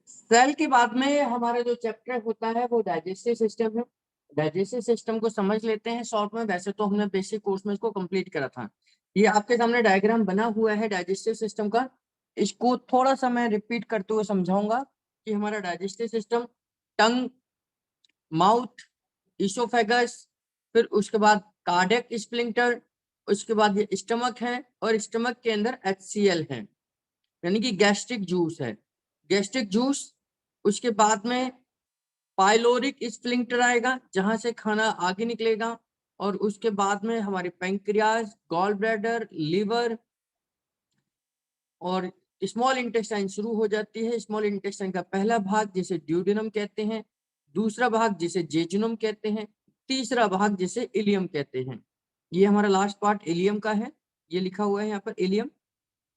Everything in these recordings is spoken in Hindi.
सेल के बाद में हमारा जो चैप्टर होता है वो डाइजेस्टिव सिस्टम है। डाइजेस्टिव सिस्टम को समझ लेते हैं शॉर्ट में। वैसे तो हमने बेसिक कोर्स में इसको कंप्लीट करा था। ये आपके सामने डायग्राम बना हुआ है डाइजेस्टिव सिस्टम का। इसको थोड़ा सा मैं रिपीट करते हुए समझाऊंगा कि हमारा डाइजेस्टिव सिस्टम टंग, माउथ, इसोफेगस, फिर उसके बाद कार्डियक स्फिंक्टर, उसके बाद ये स्टमक है और स्टमक के अंदर HCl है, यानी कि गैस्ट्रिक जूस है। गैस्ट्रिक जूस, उसके बाद में पाइलोरिक स्फिंक्टर आएगा जहां से खाना आगे निकलेगा, और उसके बाद में हमारे पैंक्रियाज, गॉल ब्लैडर, लीवर और स्मॉल इंटेस्टाइन शुरू हो जाती है। स्मॉल इंटेस्टाइन का पहला भाग जिसे ड्यूडेनम कहते हैं, दूसरा भाग जिसे जेजुनम कहते हैं, तीसरा भाग जिसे इलियम कहते हैं। ये हमारा लास्ट पार्ट इलियम का है, ये लिखा हुआ है यहाँ पर इलियम।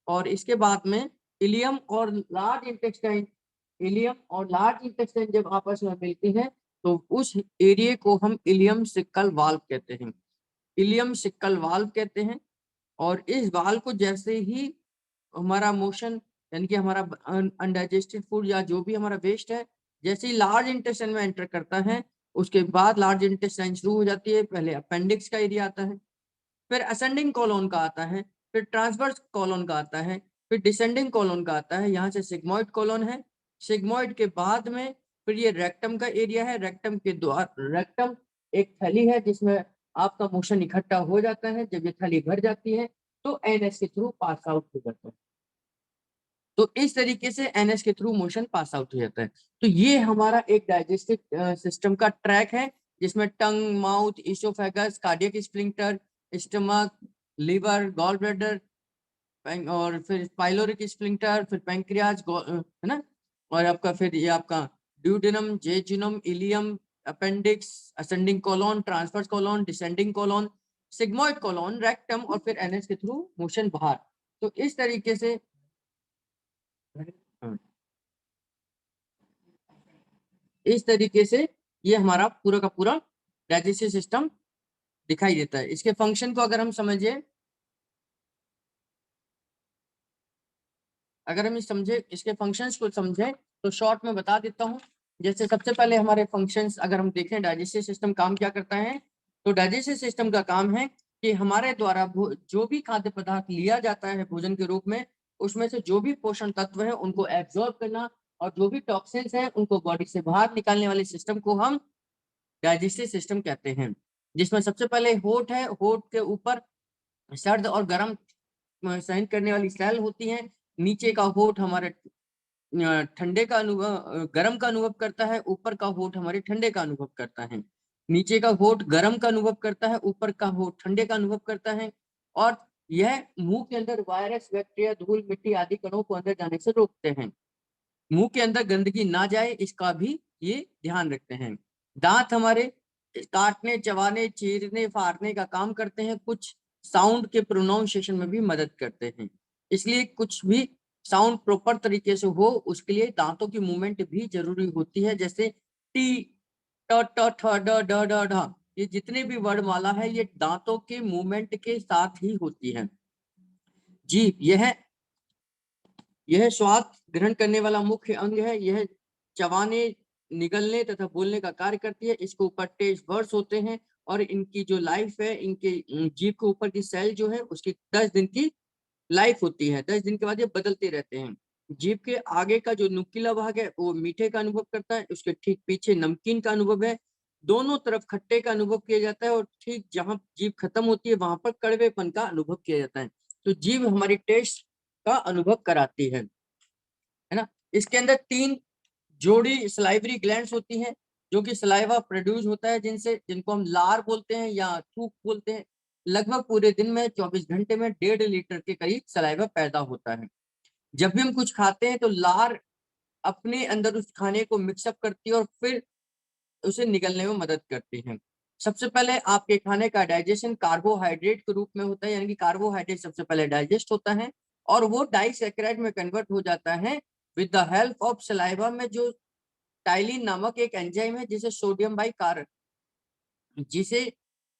और इसके बाद में इलियम और लार्ज इंटेस्टाइन, इलियम और लार्ज इंटेस्टाइन जब आपस में मिलती हैं तो उस एरिया को हम इलियम सिक्कल वाल्व कहते हैं। इलियम सिक्कल वाल्व कहते हैं। और इस वाल्व को जैसे ही हमारा मोशन, यानी कि हमारा अनडाइजेस्टेड फूड या जो भी हमारा वेस्ट है, जैसे ही लार्ज इंटेस्टाइन में एंटर करता है, उसके बाद लार्ज इंटेस्टाइन शुरू हो जाती है। पहले अपेंडिक्स का एरिया आता है, फिर असेंडिंग कॉलोन का आता है, फिर ट्रांसवर्स कॉलोन का आता है, फिर डिसेंडिंग कॉलोन का आता है। यहाँ से सिग्मोइड कॉलोन है। सिग्मोइड के बाद में फिर ये रेक्टम का एरिया है। रेक्टम के द्वारा, रेक्टम एक थैली है जिसमें आपका मोशन इकट्ठा हो जाता है। जब ये थैली भर जाती है तो एनएस के थ्रू पास आउट हो जाता है। तो इस तरीके से एनएस के थ्रू मोशन पास आउट हो जाता है। तो ये हमारा एक डाइजेस्टिव सिस्टम का ट्रैक है जिसमें tongue, mouth, oesophagus, cardiac sphincter, stomach, liver, gall bladder और फिर पाइलोरिक स्फिंक्टर, फिर पैंक्रियाज, है ना, और आपका फिर ये आपका duodenum, jejunum, ileum, appendix, ascending colon, transverse colon, descending colon, sigmoid colon, rectum और फिर एनएस के थ्रू मोशन बाहर। तो इस तरीके से ये हमारा पूरा का पूरा डाइजेस्टिव सिस्टम दिखाई देता है। इसके फंक्शन को अगर हम समझे, इसके फंक्शंस को समझे तो शॉर्ट में बता देता हूँ। जैसे सबसे पहले हमारे फंक्शंस अगर हम देखें, डाइजेस्टिव सिस्टम काम क्या करता है, तो डाइजेस्टिव सिस्टम का काम है कि हमारे द्वारा जो भी खाद्य पदार्थ लिया जाता है भोजन के रूप में, उसमें से जो भी पोषण तत्व है उनको एब्जॉर्ब करना, और जो भी टॉक्सिन्स हैं उनको बॉडी से बाहर निकालने वाले सिस्टम को हम डाइजेस्टिव सिस्टम कहते हैं। जिसमें सबसे पहले होठ है। होठ के ऊपर सर्द और गर्म सहन करने वाली सेल होती है। नीचे का होठ हमारे ठंडे का अनुभव, गर्म का अनुभव करता है। ऊपर का होठ हमारे ठंडे का अनुभव करता है। नीचे का होठ गर्म का अनुभव करता है, ऊपर का होठ ठंडे का अनुभव करता है। और यह मुंह के अंदर वायरस, बैक्टीरिया, धूल, मिट्टी आदि कणों को अंदर जाने से रोकते हैं। मुंह के अंदर गंदगी ना जाए इसका भी ये ध्यान रखते हैं। दांत हमारे काटने, चबाने, चीरने, फाड़ने का काम करते हैं। कुछ साउंड के प्रोनाउंसिएशन में भी मदद करते हैं। इसलिए कुछ भी साउंड प्रॉपर तरीके से हो उसके लिए दांतों की मूवमेंट भी जरूरी होती है। जैसे टी, ट, ट, ठ, ड, ड, ड, ढ, ये जितने भी वर्णमाला है ये दांतों के मूवमेंट के साथ ही होती है। जीभ, यह स्वाद ग्रहण करने वाला मुख्य अंग है। यह चबाने, निगलने तथा बोलने का कार्य करती है। इसके ऊपर टेस्ट बर्ड्स होते हैं और इनकी जो लाइफ है, इनके जीभ के ऊपर की सेल जो है उसकी 10 दिन की लाइफ होती है। 10 दिन के बाद ये बदलते रहते हैं। जीभ के आगे का जो नुकीला भाग है वो मीठे का अनुभव करता है, उसके ठीक पीछे नमकीन का अनुभव है। दोनों तरफ खट्टे का अनुभव किया जाता है और ठीक जहां जीभ खत्म होती है वहां पर कड़वेपन का अनुभव किया जाता है। तो जीभ हमारी टेस्ट का अनुभव कराती है ना। इसके अंदर 3 जोड़ी सलाइवरी ग्लैंड्स होती हैं जो कि सलाइवा प्रोड्यूस होता है, जिनको हम लार बोलते हैं या थूक बोलते हैं। लगभग पूरे दिन में 24 घंटे में 1.5 लीटर के करीब सलाइवा पैदा होता है। जब भी हम कुछ खाते हैं तो लार अपने अंदर उस खाने को मिक्सअप करती है और फिर उसे निगलने में मदद करती है। सबसे पहले आपके खाने का डाइजेशन कार्बोहाइड्रेट के रूप में होता है, यानी कि कार्बोहाइड्रेट सबसे पहले डाइजेस्ट होता है और वो डाइसैकेराइड में कन्वर्ट हो जाता है with the help of saliva में, जो टाइलिन नामक एक एंजाइम है जिसे सोडियम बाइकार, जिसे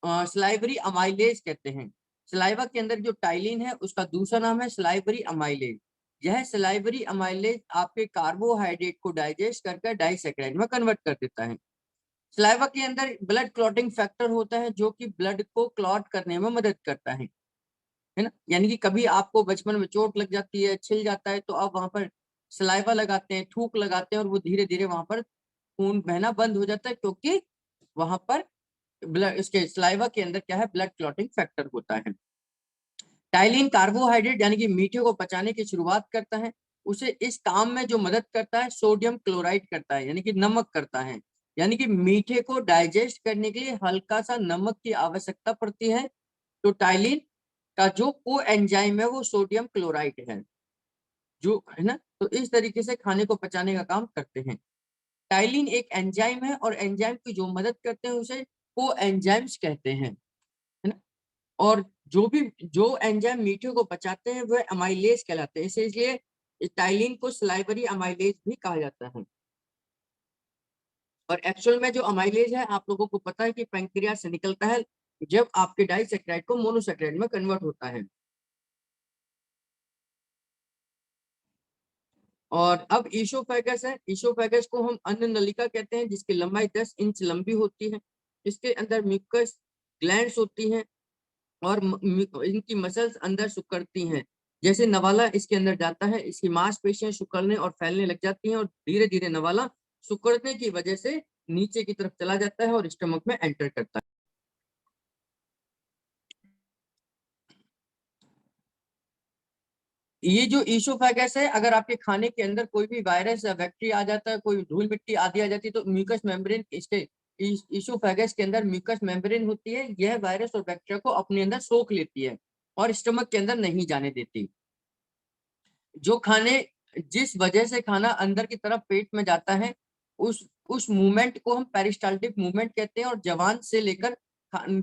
स्लाइवरी अमाइलेज कहते हैं। सलाइवा के अंदर जो टाइलिन है उसका दूसरा नाम है स्लाइवरी अमाइलेज। यह सलाइवरी अमाइलेज आपके कार्बोहाइड्रेट को डाइजेस्ट करके डाइसैकेराइड में कन्वर्ट कर देता है। सलाइवा के अंदर ब्लड क्लॉटिंग फैक्टर होता है जो कि ब्लड को क्लॉट करने में मदद करता है ना। यानी कि कभी आपको बचपन में चोट लग जाती है, छिल जाता है, तो आप वहां पर सलाइवा लगाते हैं, थूक लगाते हैं, और वो धीरे धीरे वहां पर खून बहना बंद हो जाता है, क्योंकि वहां पर ब्लड, इसके सलाइवा के अंदर क्या है, ब्लड क्लॉटिंग फैक्टर होता है। टाइलिन कार्बोहाइड्रेट यानी कि मीठे को पचाने की शुरुआत करता है। उसे इस काम में जो मदद करता है सोडियम क्लोराइड करता है, यानी कि नमक करता है। यानी कि मीठे को डाइजेस्ट करने के लिए हल्का सा नमक की आवश्यकता पड़ती है। तो टाइलिन का जो को एंजाइम है वो सोडियम क्लोराइड है, जो है ना। तो इस तरीके से खाने को पचाने का काम करते हैं। टाइलिन एक एंजाइम है, और एंजाइम की जो मदद करते हैं उसे को एंजाइम्स कहते हैं, है ना। और जो एंजाइम मीठे को पचाते हैं वह अमाइलेज कहलाते हैं, इसलिए टाइलिन को सलाइवरी अमाइलेज भी कहा जाता है। और एक्चुअल में जो अमाइलेज है, आप लोगों को पता है कि पैंक्रियास से निकलता है जब आपके डाइसैकेराइड को मोनोसैकेराइड में कन्वर्ट होता है। और अब ईसोफेगस है। ईसोफेगस को हम अन्न नलिका कहते हैं, जिसकी लंबाई 10 इंच लंबी होती है। इसके अंदर म्यूकस ग्लैंड्स होती हैं, और इनकी मसल्स अंदर सिकुड़ती हैं। जैसे नवाला इसके अंदर जाता है, इसकी मांसपेशियां सिकुड़ने और फैलने लग जाती हैं, और धीरे धीरे नवाला सिकुड़ने की वजह से नीचे की तरफ चला जाता है और स्टमक में एंटर करता है। ये जो ईसोफेगस है, अगर आपके खाने के अंदर कोई भी वायरस या बैक्टीरिया आ जाता है, कोई धूल मिट्टी आदि आ जाती है, तो म्यूकस मेम्ब्रेन इसके ईसोफेगस के अंदर म्यूकस मेम्ब्रेन होती है। यह वायरस और बैक्टीरिया को अपने अंदर सोख लेती है और स्टमक के अंदर नहीं जाने देती। जो खाने जिस वजह से खाना अंदर की तरफ पेट में जाता है, उस मूवमेंट को हम पेरिस्टाल्टिक मूवमेंट कहते हैं। और जवान से लेकर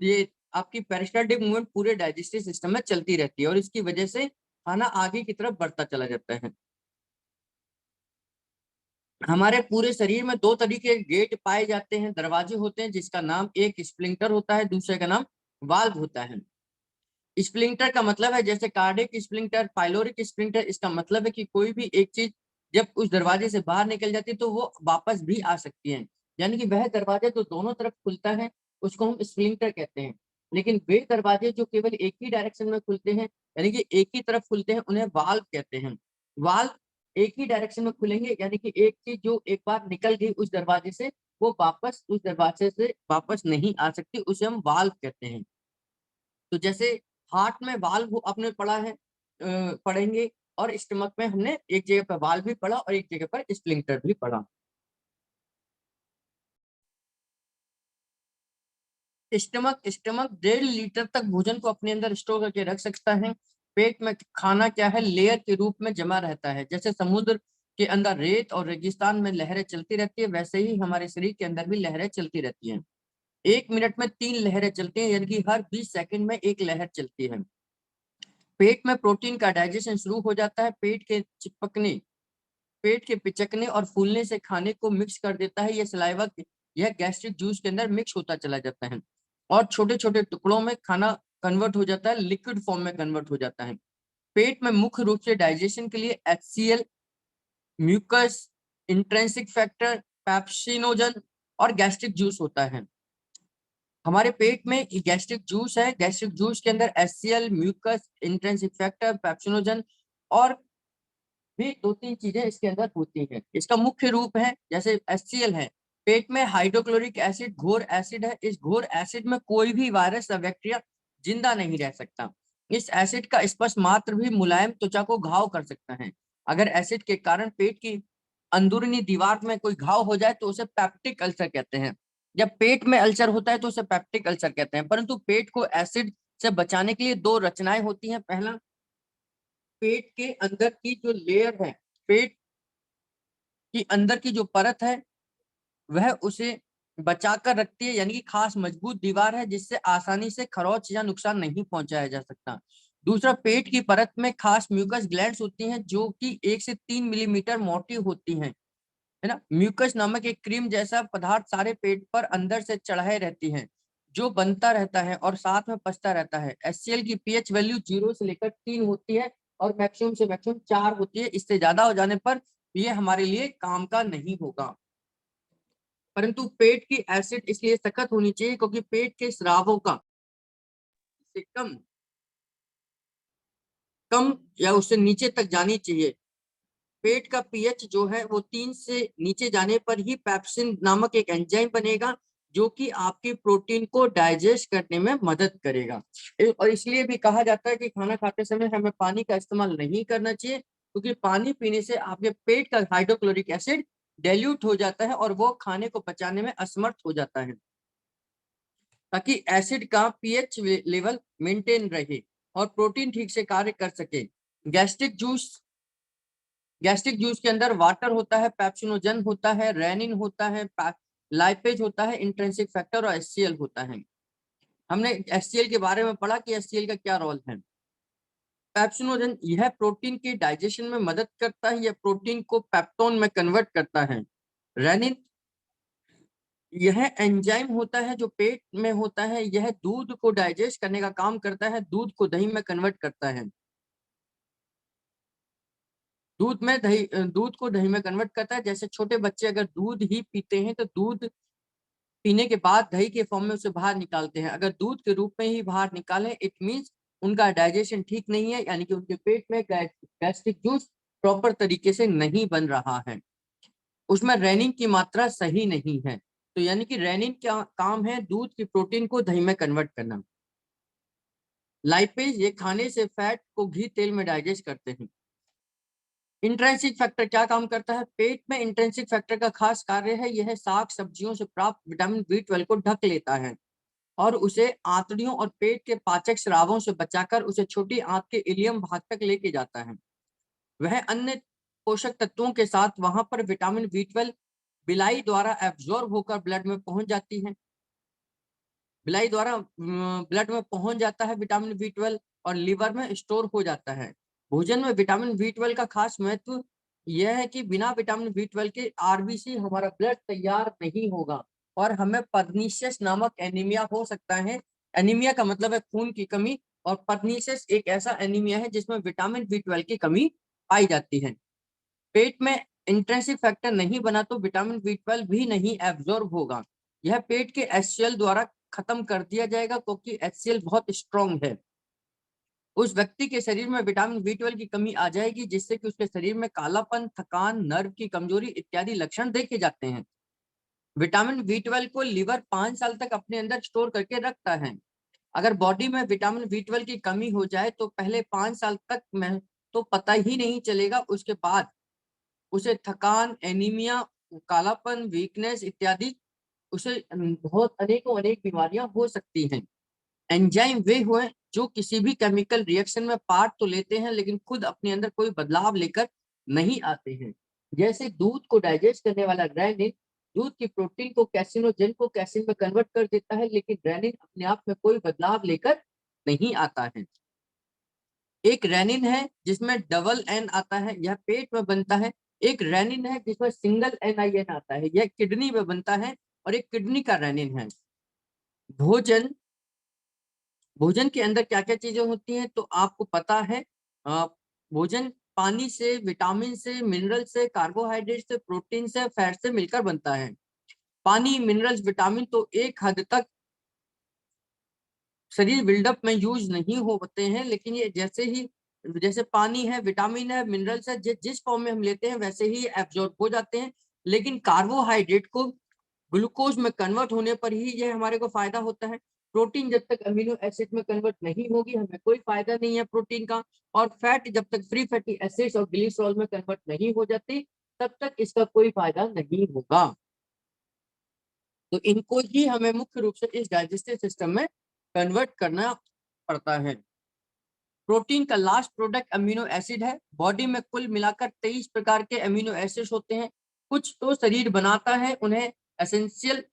ये आपकी पेरिस्टाल्टिक मूवमेंट पूरे डाइजेस्टिव सिस्टम में चलती रहती है, और इसकी वजह से खाना आगे की तरफ बढ़ता चला जाता है। हमारे पूरे शरीर में दो तरीके के गेट पाए जाते हैं, दरवाजे होते हैं, जिसका नाम एक स्प्लिंटर होता है, दूसरे का नाम वाल्व होता है। स्प्लिंटर का मतलब है जैसे कार्डिक स्प्लिंटर, पाइलोरिक स्प्लिंटर। इसका मतलब है कि कोई भी एक चीज जब उस दरवाजे से बाहर निकल जाती है तो वो वापस भी आ सकती है। यानी कि वह दरवाजा जो दोनों तरफ खुलता है उसको हम स्प्लिंटर कहते हैं। लेकिन वे दरवाजे जो केवल एक ही डायरेक्शन में खुलते हैं, यानी कि एक ही तरफ खुलते हैं, उन्हें वाल्व कहते हैं। वाल्व एक ही डायरेक्शन में खुलेंगे, यानी कि एक चीज जो एक बार निकल गई उस दरवाजे से, वो वापस उस दरवाजे से वापस नहीं आ सकती, उसे हम वाल्व कहते हैं। तो जैसे हार्ट में वाल्व अपने पड़ा है, पढ़ेंगे, और स्टमक में हमने एक जगह पर वाल्व भी पढ़ा और एक जगह पर स्प्लिंटर भी पढ़ा। स्टमक स्टमक 1.5 लीटर तक भोजन को अपने अंदर स्टोर करके रख सकता है। पेट में खाना क्या है, लेयर के रूप में जमा रहता है। जैसे समुद्र के अंदर रेत और रेगिस्तान में लहरें चलती रहती है, वैसे ही हमारे शरीर के अंदर भी लहरें चलती रहती हैं। 1 मिनट में 3 लहरें चलती हैं, यानी कि हर 20 सेकंड में एक लहर चलती है। पेट में प्रोटीन का डाइजेशन शुरू हो जाता है। पेट के पिचकने और फूलने से खाने को मिक्स कर देता है। यह गैस्ट्रिक जूस के अंदर मिक्स होता चला जाता है, और छोटे छोटे टुकड़ों में खाना कन्वर्ट हो जाता है, लिक्विड फॉर्म में कन्वर्ट हो जाता है। पेट में मुख्य रूप से डाइजेशन के लिए HCl, mucus, intrinsic factor, pepsinogen और गैस्ट्रिक जूस होता है। हमारे पेट में गैस्ट्रिक जूस है। गैस्ट्रिक जूस के अंदर HCl, mucus, intrinsic factor, pepsinogen और भी 2-3 चीजें इसके अंदर होती हैं। इसका मुख्य रूप है, जैसे HCl है, पेट में हाइड्रोक्लोरिक एसिड घोर एसिड है। इस घोर एसिड में कोई भी वायरस या बैक्टीरिया जिंदा नहीं रह सकता। इस एसिड का स्पर्श मात्र भी मुलायम त्वचा को घाव कर सकता है। अगर एसिड के कारण पेट की अंदरूनी दीवार में कोई घाव हो जाए तो उसे पेप्टिक अल्सर कहते हैं। जब पेट में अल्सर होता है तो उसे पेप्टिक अल्सर कहते हैं। परंतु पेट को एसिड से बचाने के लिए 2 रचनाएं होती हैं। पहला, पेट के अंदर की जो लेयर है, पेट की अंदर की जो परत है, वह उसे बचाकर रखती है, यानी कि खास मजबूत दीवार है जिससे आसानी से खरोच या नुकसान नहीं पहुंचाया जा सकता। दूसरा, पेट की परत में खास म्यूकस ग्लैंड्स होती हैं जो कि 1 से 3 मिलीमीटर मोटी होती हैं, है ना। म्यूकस नामक एक क्रीम जैसा पदार्थ सारे पेट पर अंदर से चढ़ाए रहती है, जो बनता रहता है और साथ में पचता रहता है। HCl की pH वैल्यू 0 से लेकर 3 होती है, और मैक्सिमम से मैक्सिमम 4 होती है। इससे ज्यादा हो जाने पर ये हमारे लिए काम का नहीं होगा। परंतु पेट की एसिड इसलिए सख्त होनी चाहिए क्योंकि पेट के स्रावों का से कम या उससे नीचे तक जानी चाहिए। पेट का पीएच जो है वो 3 से नीचे जाने पर ही पेप्सिन नामक एक एंजाइम बनेगा जो कि आपकी प्रोटीन को डाइजेस्ट करने में मदद करेगा। और इसलिए भी कहा जाता है कि खाना खाते समय हमें पानी का इस्तेमाल नहीं करना चाहिए क्योंकि पानी पीने से आपके पेट का हाइड्रोक्लोरिक एसिड डाइल्यूट हो जाता है और वो खाने को पचाने में असमर्थ हो जाता है, ताकि एसिड का पीएच लेवल मेंटेन रहे और प्रोटीन ठीक से कार्य कर सके। गैस्ट्रिक जूस के अंदर वाटर होता है, पेप्सिनोजन होता है, रेनिन होता है, लाइपेज होता है, इंट्रिंसिक फैक्टर और एचसीएल होता है। हमने एचसीएल के बारे में पढ़ा कि एचसीएल का क्या रोल है। पेप्सिनोजन यह प्रोटीन की डाइजेशन में मदद करता है, यह प्रोटीन को पेप्टोन में कन्वर्ट करता है। रेनिन यह एंजाइम होता है जो पेट में होता है, यह दूध को डाइजेस्ट करने का काम करता है, दूध को दही में कन्वर्ट करता है। दूध को दही में कन्वर्ट करता है। जैसे छोटे बच्चे अगर दूध ही पीते हैं तो दूध पीने के बाद दही के फॉर्म में उसे बाहर निकालते हैं। अगर दूध के रूप में ही बाहर निकालें इट मीन्स उनका डाइजेशन ठीक नहीं है, यानी कि उनके पेट में गैस्ट्रिक जूस प्रॉपर तरीके से नहीं बन रहा है, उसमें रेनिन की मात्रा सही नहीं है। तो यानी कि रेनिन क्या काम है, दूध की प्रोटीन को दही में कन्वर्ट करना। लाइपेज ये खाने से फैट को घी तेल में डाइजेस्ट करते हैं। इंट्रिंसिक फैक्टर क्या काम करता है, पेट में इंट्रिंसिक फैक्टर का खास कार्य है यह साग सब्जियों से प्राप्त विटामिन B12 को ढक लेता है और उसे आंतड़ियों और पेट के पाचक स्रावों से बचाकर उसे छोटी आंत के इलियम भाग तक लेके जाता है। वह अन्य पोषक तत्वों के साथ वहां पर विटामिन B12 बिलाई द्वारा एब्जॉर्ब होकर ब्लड में पहुंच जाती है। बिलाई द्वारा ब्लड में पहुंच जाता है विटामिन B12 और लीवर में स्टोर हो जाता है। भोजन में विटामिन B12 का खास महत्व यह है कि बिना विटामिन B12 के आरबीसी हमारा ब्लड तैयार नहीं होगा और हमें पर्नीशियस नामक एनीमिया हो सकता है। एनीमिया का मतलब है खून की कमी और पर्नीशियस एक ऐसा एनीमिया है जिसमें विटामिन B12 की कमी पाई जाती है। पेट में इंट्रिंसिक फैक्टर नहीं बना तो विटामिन B12 भी नहीं एब्जॉर्ब होगा, यह पेट के एचसीएल द्वारा खत्म कर दिया जाएगा क्योंकि एचसीएल बहुत स्ट्रॉन्ग है। उस व्यक्ति के शरीर में विटामिन B12 की कमी आ जाएगी जिससे कि उसके शरीर में कालापन, थकान, नर्व की कमजोरी इत्यादि लक्षण देखे जाते हैं। विटामिन B12 को लीवर 5 साल तक अपने अंदर स्टोर करके रखता है। अगर बॉडी में विटामिन B12 की कमी हो जाए तो पहले 5 साल तक में तो पता ही नहीं चलेगा, उसके बाद उसे थकान, एनीमिया, कालापन, वीकनेस इत्यादि उसे बहुत अनेक बीमारियां हो सकती हैं। एंजाइम वे हुए जो किसी भी केमिकल रिएक्शन में पार्ट तो लेते हैं लेकिन खुद अपने अंदर कोई बदलाव लेकर नहीं आते हैं। जैसे दूध को डाइजेस्ट करने वाला रेनिन दूध की प्रोटीन को कैसिनोजन को कैसिन में कन्वर्ट कर देता है, लेकिन रेनिन अपने आप में कोई बदलाव लेकर नहीं आता है। एक रेनिन है जिसमें डबल एन आता है, यह पेट में बनता है। एक रेनिन है जिसमें सिंगल NIN आता है, यह किडनी में बनता है और एक किडनी का रेनिन है। भोजन भोजन के अंदर क्या क्या चीजें होती हैं तो आपको पता है। भोजन पानी से, विटामिन से, मिनरल से, कार्बोहाइड्रेट से, प्रोटीन से, फैट से मिलकर बनता है। पानी, मिनरल्स, विटामिन तो एक हद तक शरीर बिल्डअप में यूज नहीं होते हैं, लेकिन ये जैसे पानी है, विटामिन है, मिनरल्स है, जिस फॉर्म में हम लेते हैं वैसे ही एब्जॉर्ब हो जाते हैं। लेकिन कार्बोहाइड्रेट को ग्लूकोज में कन्वर्ट होने पर ही ये हमारे को फायदा होता है। प्रोटीन जब तक अमीनो एसिड में कन्वर्ट नहीं होगी हमें कोई फायदा नहीं है प्रोटीन का। और फैट जब तक फ्री फैटी एसिड्स और ग्लिसरॉल में कन्वर्ट नहीं हो जाती तब तक इसका कोई फायदा नहीं होगा। तो इनको ही हमें मुख्य रूप से इस डाइजेस्टिव सिस्टम में कन्वर्ट करना पड़ता है। प्रोटीन का लास्ट प्रोडक्ट अमीनो एसिड है। बॉडी में कुल मिलाकर 23 प्रकार के अमीनो एसिड्स होते हैं। कुछ तो शरीर बनाता है, उन्हें essential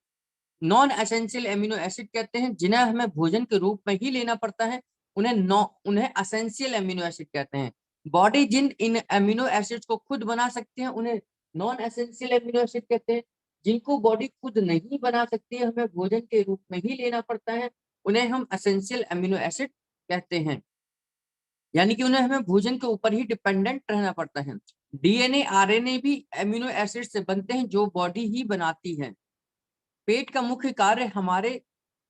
non essential amino acid कहते हैं, जिन्हें हमें भोजन के रूप में ही लेना पड़ता है। उन्हें एसेंशियल एमिनो एसिड कहते हैं। बॉडी जिन इन एमिनो एसिड्स को खुद बना सकते हैं उन्हें नॉन एसेंशियल एमिनो एसिड कहते हैं। जिनको बॉडी खुद नहीं बना सकती है, हमें भोजन के रूप में ही लेना पड़ता है, उन्हें हम एसेंशियल एमिनो एसिड कहते हैं। यानी कि उन्हें हमें भोजन के ऊपर ही डिपेंडेंट रहना पड़ता है। डीएनए आरएनए भी अमीनो एसिड से बनते हैं जो बॉडी ही बनाती है। पेट का मुख्य कार्य हमारे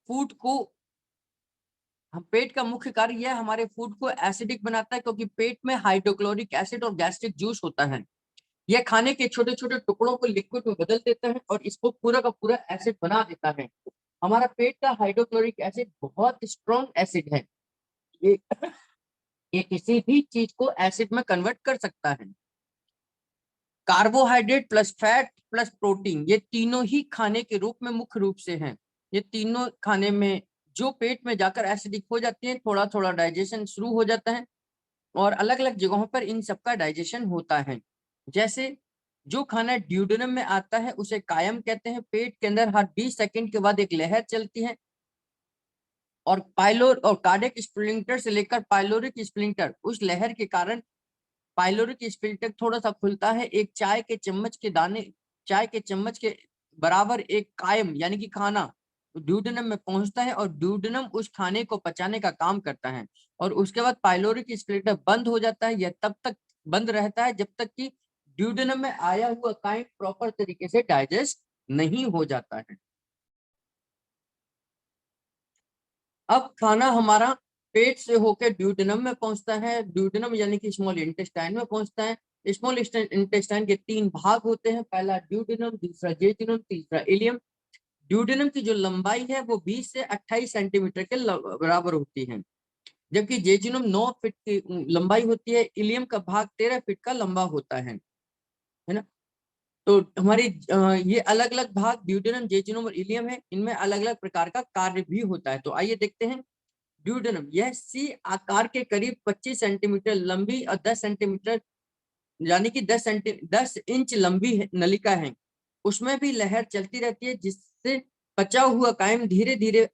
फूड को पेट का मुख्य कार्य यह हमारे फूड को एसिडिक बनाता है, क्योंकि पेट में हाइड्रोक्लोरिक एसिड और गैस्ट्रिक जूस होता है। यह खाने के छोटे छोटे टुकड़ों को लिक्विड में बदल देता है और इसको पूरा का पूरा एसिड बना देता है। हमारा पेट का हाइड्रोक्लोरिक एसिड बहुत स्ट्रॉन्ग एसिड है। ये ये किसी भी चीज को एसिड में कन्वर्ट कर सकता है। Carbohydrate plus fat plus protein, ये तीनों ही खाने के रूप में मुख्य रूप से हैं। ये तीनों खाने में जो पेट में जाकर एसिडिक हो जाती है, थोड़ा थोड़ा डाइजेशन शुरू हो जाता है और अलग अलग जगहों पर इन सबका डाइजेशन होता है। जैसे जो खाना ड्यूडेनम में आता है उसे कायम कहते हैं। पेट के अंदर हर 20 सेकंड के बाद एक लहर चलती है और पाइलोर और कार्डियक स्प्लिंटर से लेकर पाइलोरिक स्प्लिंटर, उस लहर के कारण पाइलोरिक स्प्लिंटर थोड़ा सा खुलता है। एक चाय के चम्मच के दाने, चाय के चम्मच के बराबर एक कायम यानी कि खाना ड्यूडेनम में पहुंचता है और ड्यूडेनम उस खाने को पचाने का काम करता है। और उसके बाद पाइलोरिक स्प्लिंटर बंद हो जाता है। यह तब तक बंद रहता है जब तक कि ड्यूडेनम में आया हुआ काइम प्रॉपर तरीके से डाइजेस्ट नहीं हो जाता है। अब खाना हमारा पेट से होकर ड्यूडेनम में पहुंचता है। ड्यूडेनम यानी कि स्मॉल इंटेस्टाइन में पहुंचता है। स्मॉल इंटेस्टाइन के 3 भाग होते हैं, पहला ड्यूडेनम, दूसरा जेजुनम, तीसरा इलियम। ड्यूडेनम की जो लंबाई है वो 20 से 28 सेंटीमीटर के बराबर होती है, जबकि जेजुनम 9 फीट की लंबाई होती है। इलियम का भाग 13 फीट का लंबा होता है ना। तो हमारी ये अलग अलग भाग ड्यूडेनम, जेजुनम और इलियम है, इनमें अलग अलग प्रकार का कार्य भी होता है। तो आइए देखते हैं। ड्यूडेनम यह सी आकार के करीब 25 सेंटीमीटर लंबी और 10 सेंटीमीटर यानी कि 10 इंच लंबी नलिका है। उसमें भी लहर चलती रहती है, जिससे पचा हुआ कायम धीरे धीरे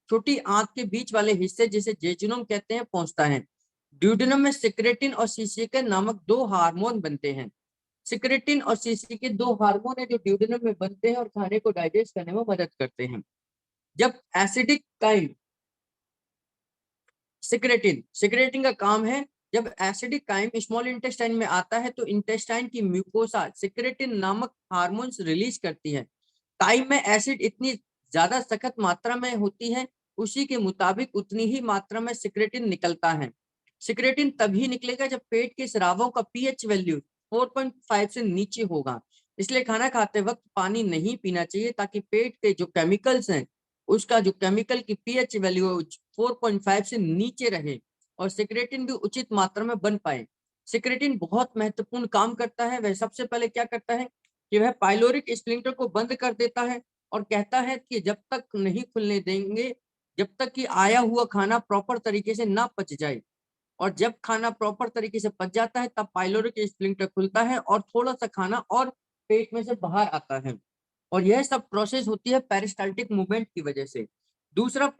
छोटी आंत के बीच वाले हिस्से जिसे जेजुनम कहते हैं पहुंचता है। ड्यूडेनम में सिक्रेटिन और सीसिकेन नामक 2 हार्मोन बनते हैं। सिक्रेटिन और सीसिकेन 2 हार्मोन है जो ड्यूडेनम में बनते हैं और खाने को डाइजेस्ट करने में मदद करते हैं। जब एसिडिक काइम सिक्रेटिन का काम है, जब एसिडिक काइम स्मॉल इंटेस्टाइन में आता है तो इंटेस्टाइन की म्यूकोसा सिक्रेटिन नामक हार्मोन्स रिलीज करती है। काइम में एसिड इतनी ज्यादा सख्त मात्रा में होती है, उसी के मुताबिक उतनी ही मात्रा में सिक्रेटिन निकलता है। सिक्रेटिन तभी निकलेगा जब पेट के स्रावों का पीएच वैल्यू 4.5 से नीचे होगा। इसलिए खाना खाते वक्त पानी नहीं पीना चाहिए, ताकि पेट के जो केमिकल्स हैं उसका जो केमिकल की पीएच वैल्यू 4.5 से नीचे रहे और सिक्रेटिन भी उचित मात्रा में बन पाए। सिक्रेटिन बहुत महत्वपूर्ण काम करता है। वह सबसे पहले क्या करता है कि वह पाइलोरिक स्प्लिंटर को बंद कर देता है और कहता है कि जब तक नहीं खुलने देंगे जब तक कि आया हुआ खाना प्रॉपर तरीके से ना पच जाए। और जब खाना प्रॉपर तरीके से पच जाता है तब पाइलोरिक स्प्लिंटर खुलता है और थोड़ा सा खाना और पेट में से बाहर आता है। और यह सब प्रोसेस होती है पेरिस्टाल्टिक मूवमेंट की वजह से। दूसरा,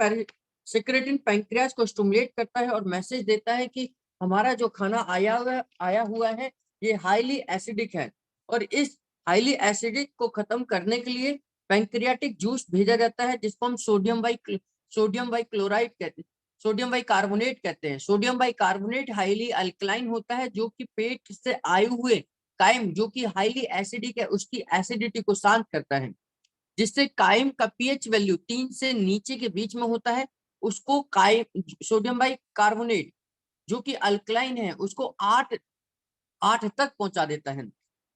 सिक्रेटिन पैंक्रियास को स्टिमुलेट करता है और मैसेज देता है कि हमारा जो खाना आया हुआ है ये हाईली एसिडिक है, और इस हाईली एसिडिक को खत्म करने के लिए पैंक्रियाटिक जूस भेजा जाता है, जिसको हम सोडियम बाई क्लोराइड कहते हैं, सोडियम बाई कार्बोनेट कहते हैं। Sodium by carbonate highly alkaline होता है, जो कि पेट से आए हुए काइम जो कि हाईली एसिडिक है उसकी एसिडिटी को शांत करता है, जिससे काइम का पीएच वैल्यू 3 से नीचे के बीच में होता है। उसको काइम सोडियम बाई कार्बोनेट जो कि अल्कलाइन है उसको 8 तक पहुंचा देता है।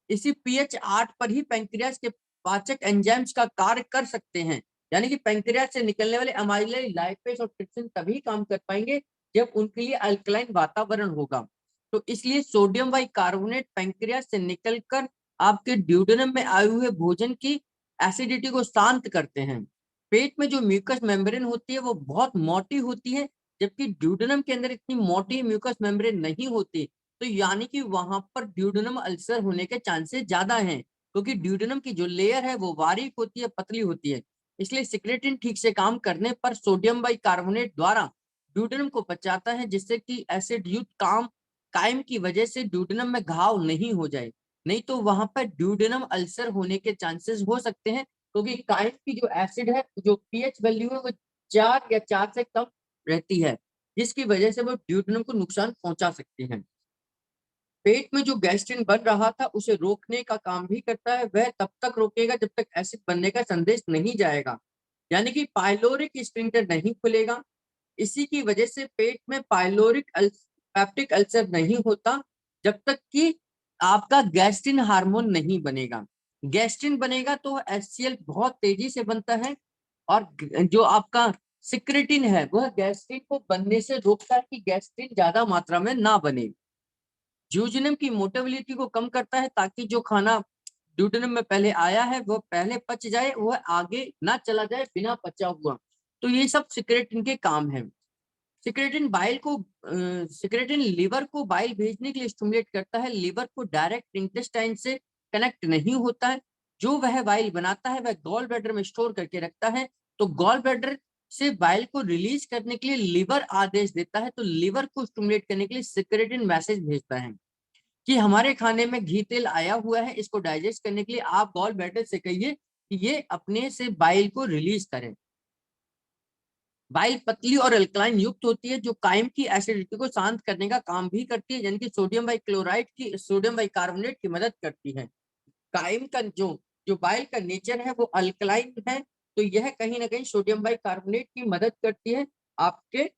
इसी पीएच 8 पर ही पैंक्रियास के पाचक एंजाइम्स का कार्य कर सकते हैं। यानी कि पैंक्रियास से निकलने वाले अमाइलेज, लाइपेज और ट्रिप्सिन तभी काम कर पाएंगे जब उनके लिए अल्कलाइन वातावरण होगा। तो इसलिए सोडियम बाई कार्बोनेट पैंक्रियास से निकलकर आपके ड्यूडेनम में आए हुए भोजन की एसिडिटी को शांत करते हैं। पेट में जो म्यूकस मेम्ब्रेन होती है वो बहुत मोटी होती है, जबकि ड्यूडेनम के अंदर इतनी मोटी म्यूकस मेम्ब्रेन नहीं होती। तो यानी कि वहां पर ड्यूडेनम अल्सर होने के चांसेस ज्यादा हैं, क्योंकि ड्यूडेनम की जो लेयर है वो बारीक होती है, पतली होती है। इसलिए सिक्रेटिन ठीक से काम करने पर सोडियम बाई कार्बोनेट द्वारा ड्यूडेनम को बचाता है, जिससे कि एसिड युक्त काइम की वजह से ड्यूडेनम में घाव नहीं हो जाए। नहीं तो वहां पर ड्यूडेनम अल्सर होने के चांसेस हो सकते हैं, क्योंकि काइम की जो एसिड है, जो पीएच वैल्यू है वो 4 या 4 से कम रहती है। जिसकी वजह से वो ड्यूडेनम को नुकसान पहुंचा सकती हैं। पेट में जो गैस्ट्रिन बन रहा था उसे रोकने का काम भी करता है, वह तब तक रोकेगा जब तक एसिड बनने का संदेश नहीं जाएगा, यानी कि पाइलोरिक स्फिंक्टर नहीं खुलेगा। इसी की वजह से पेट में पेप्टिक अल्सर नहीं होता जब तक कि आपका गैस्ट्रिन हार्मोन नहीं बनेगा। गैस्ट्रिन बनेगा तो HCl बहुत तेजी से बनता है, और जो आपका सिक्रेटिन है वह गैस्ट्रिन को बनने से रोकता है कि गैस्ट्रिन ज्यादा मात्रा में ना बने। ड्यूडेनम की मोटेबिलिटी को कम करता है ताकि जो खाना ड्यूडेनम में पहले आया है वह पहले पच जाए, वह आगे ना चला जाए बिना पचा हुआ। तो ये सब सिक्रेटिन के काम है। सिक्रेटिन लिवर को बाइल भेजने के लिए स्टिमुलेट करता है। लिवर को डायरेक्ट इंटेस्टाइन से कनेक्ट नहीं होता है, जो वह बाइल बनाता है वह गॉल ब्लैडर में स्टोर करके रखता है। तो गॉल ब्लैडर से बाइल को रिलीज करने के लिए लिवर आदेश देता है, तो लिवर को स्टिमुलेट करने के लिए सिक्रेटिन मैसेज भेजता है कि हमारे खाने में घी तेल आया हुआ है, इसको डाइजेस्ट करने के लिए आप गॉल ब्लैडर से कहिए कि ये अपने से बाइल को रिलीज करें। बाइल पतली और अल्कलाइन युक्त होती है, जो कायम की एसिडिटी को शांत करने का काम भी करती है, यानी कि सोडियम बाइकार्बोनेट की मदद करती है। कायम का जो बाइल का नेचर है वो अल्कलाइन है, तो यह कहीं ना कहीं सोडियम बाइकार्बोनेट की मदद करती है आपके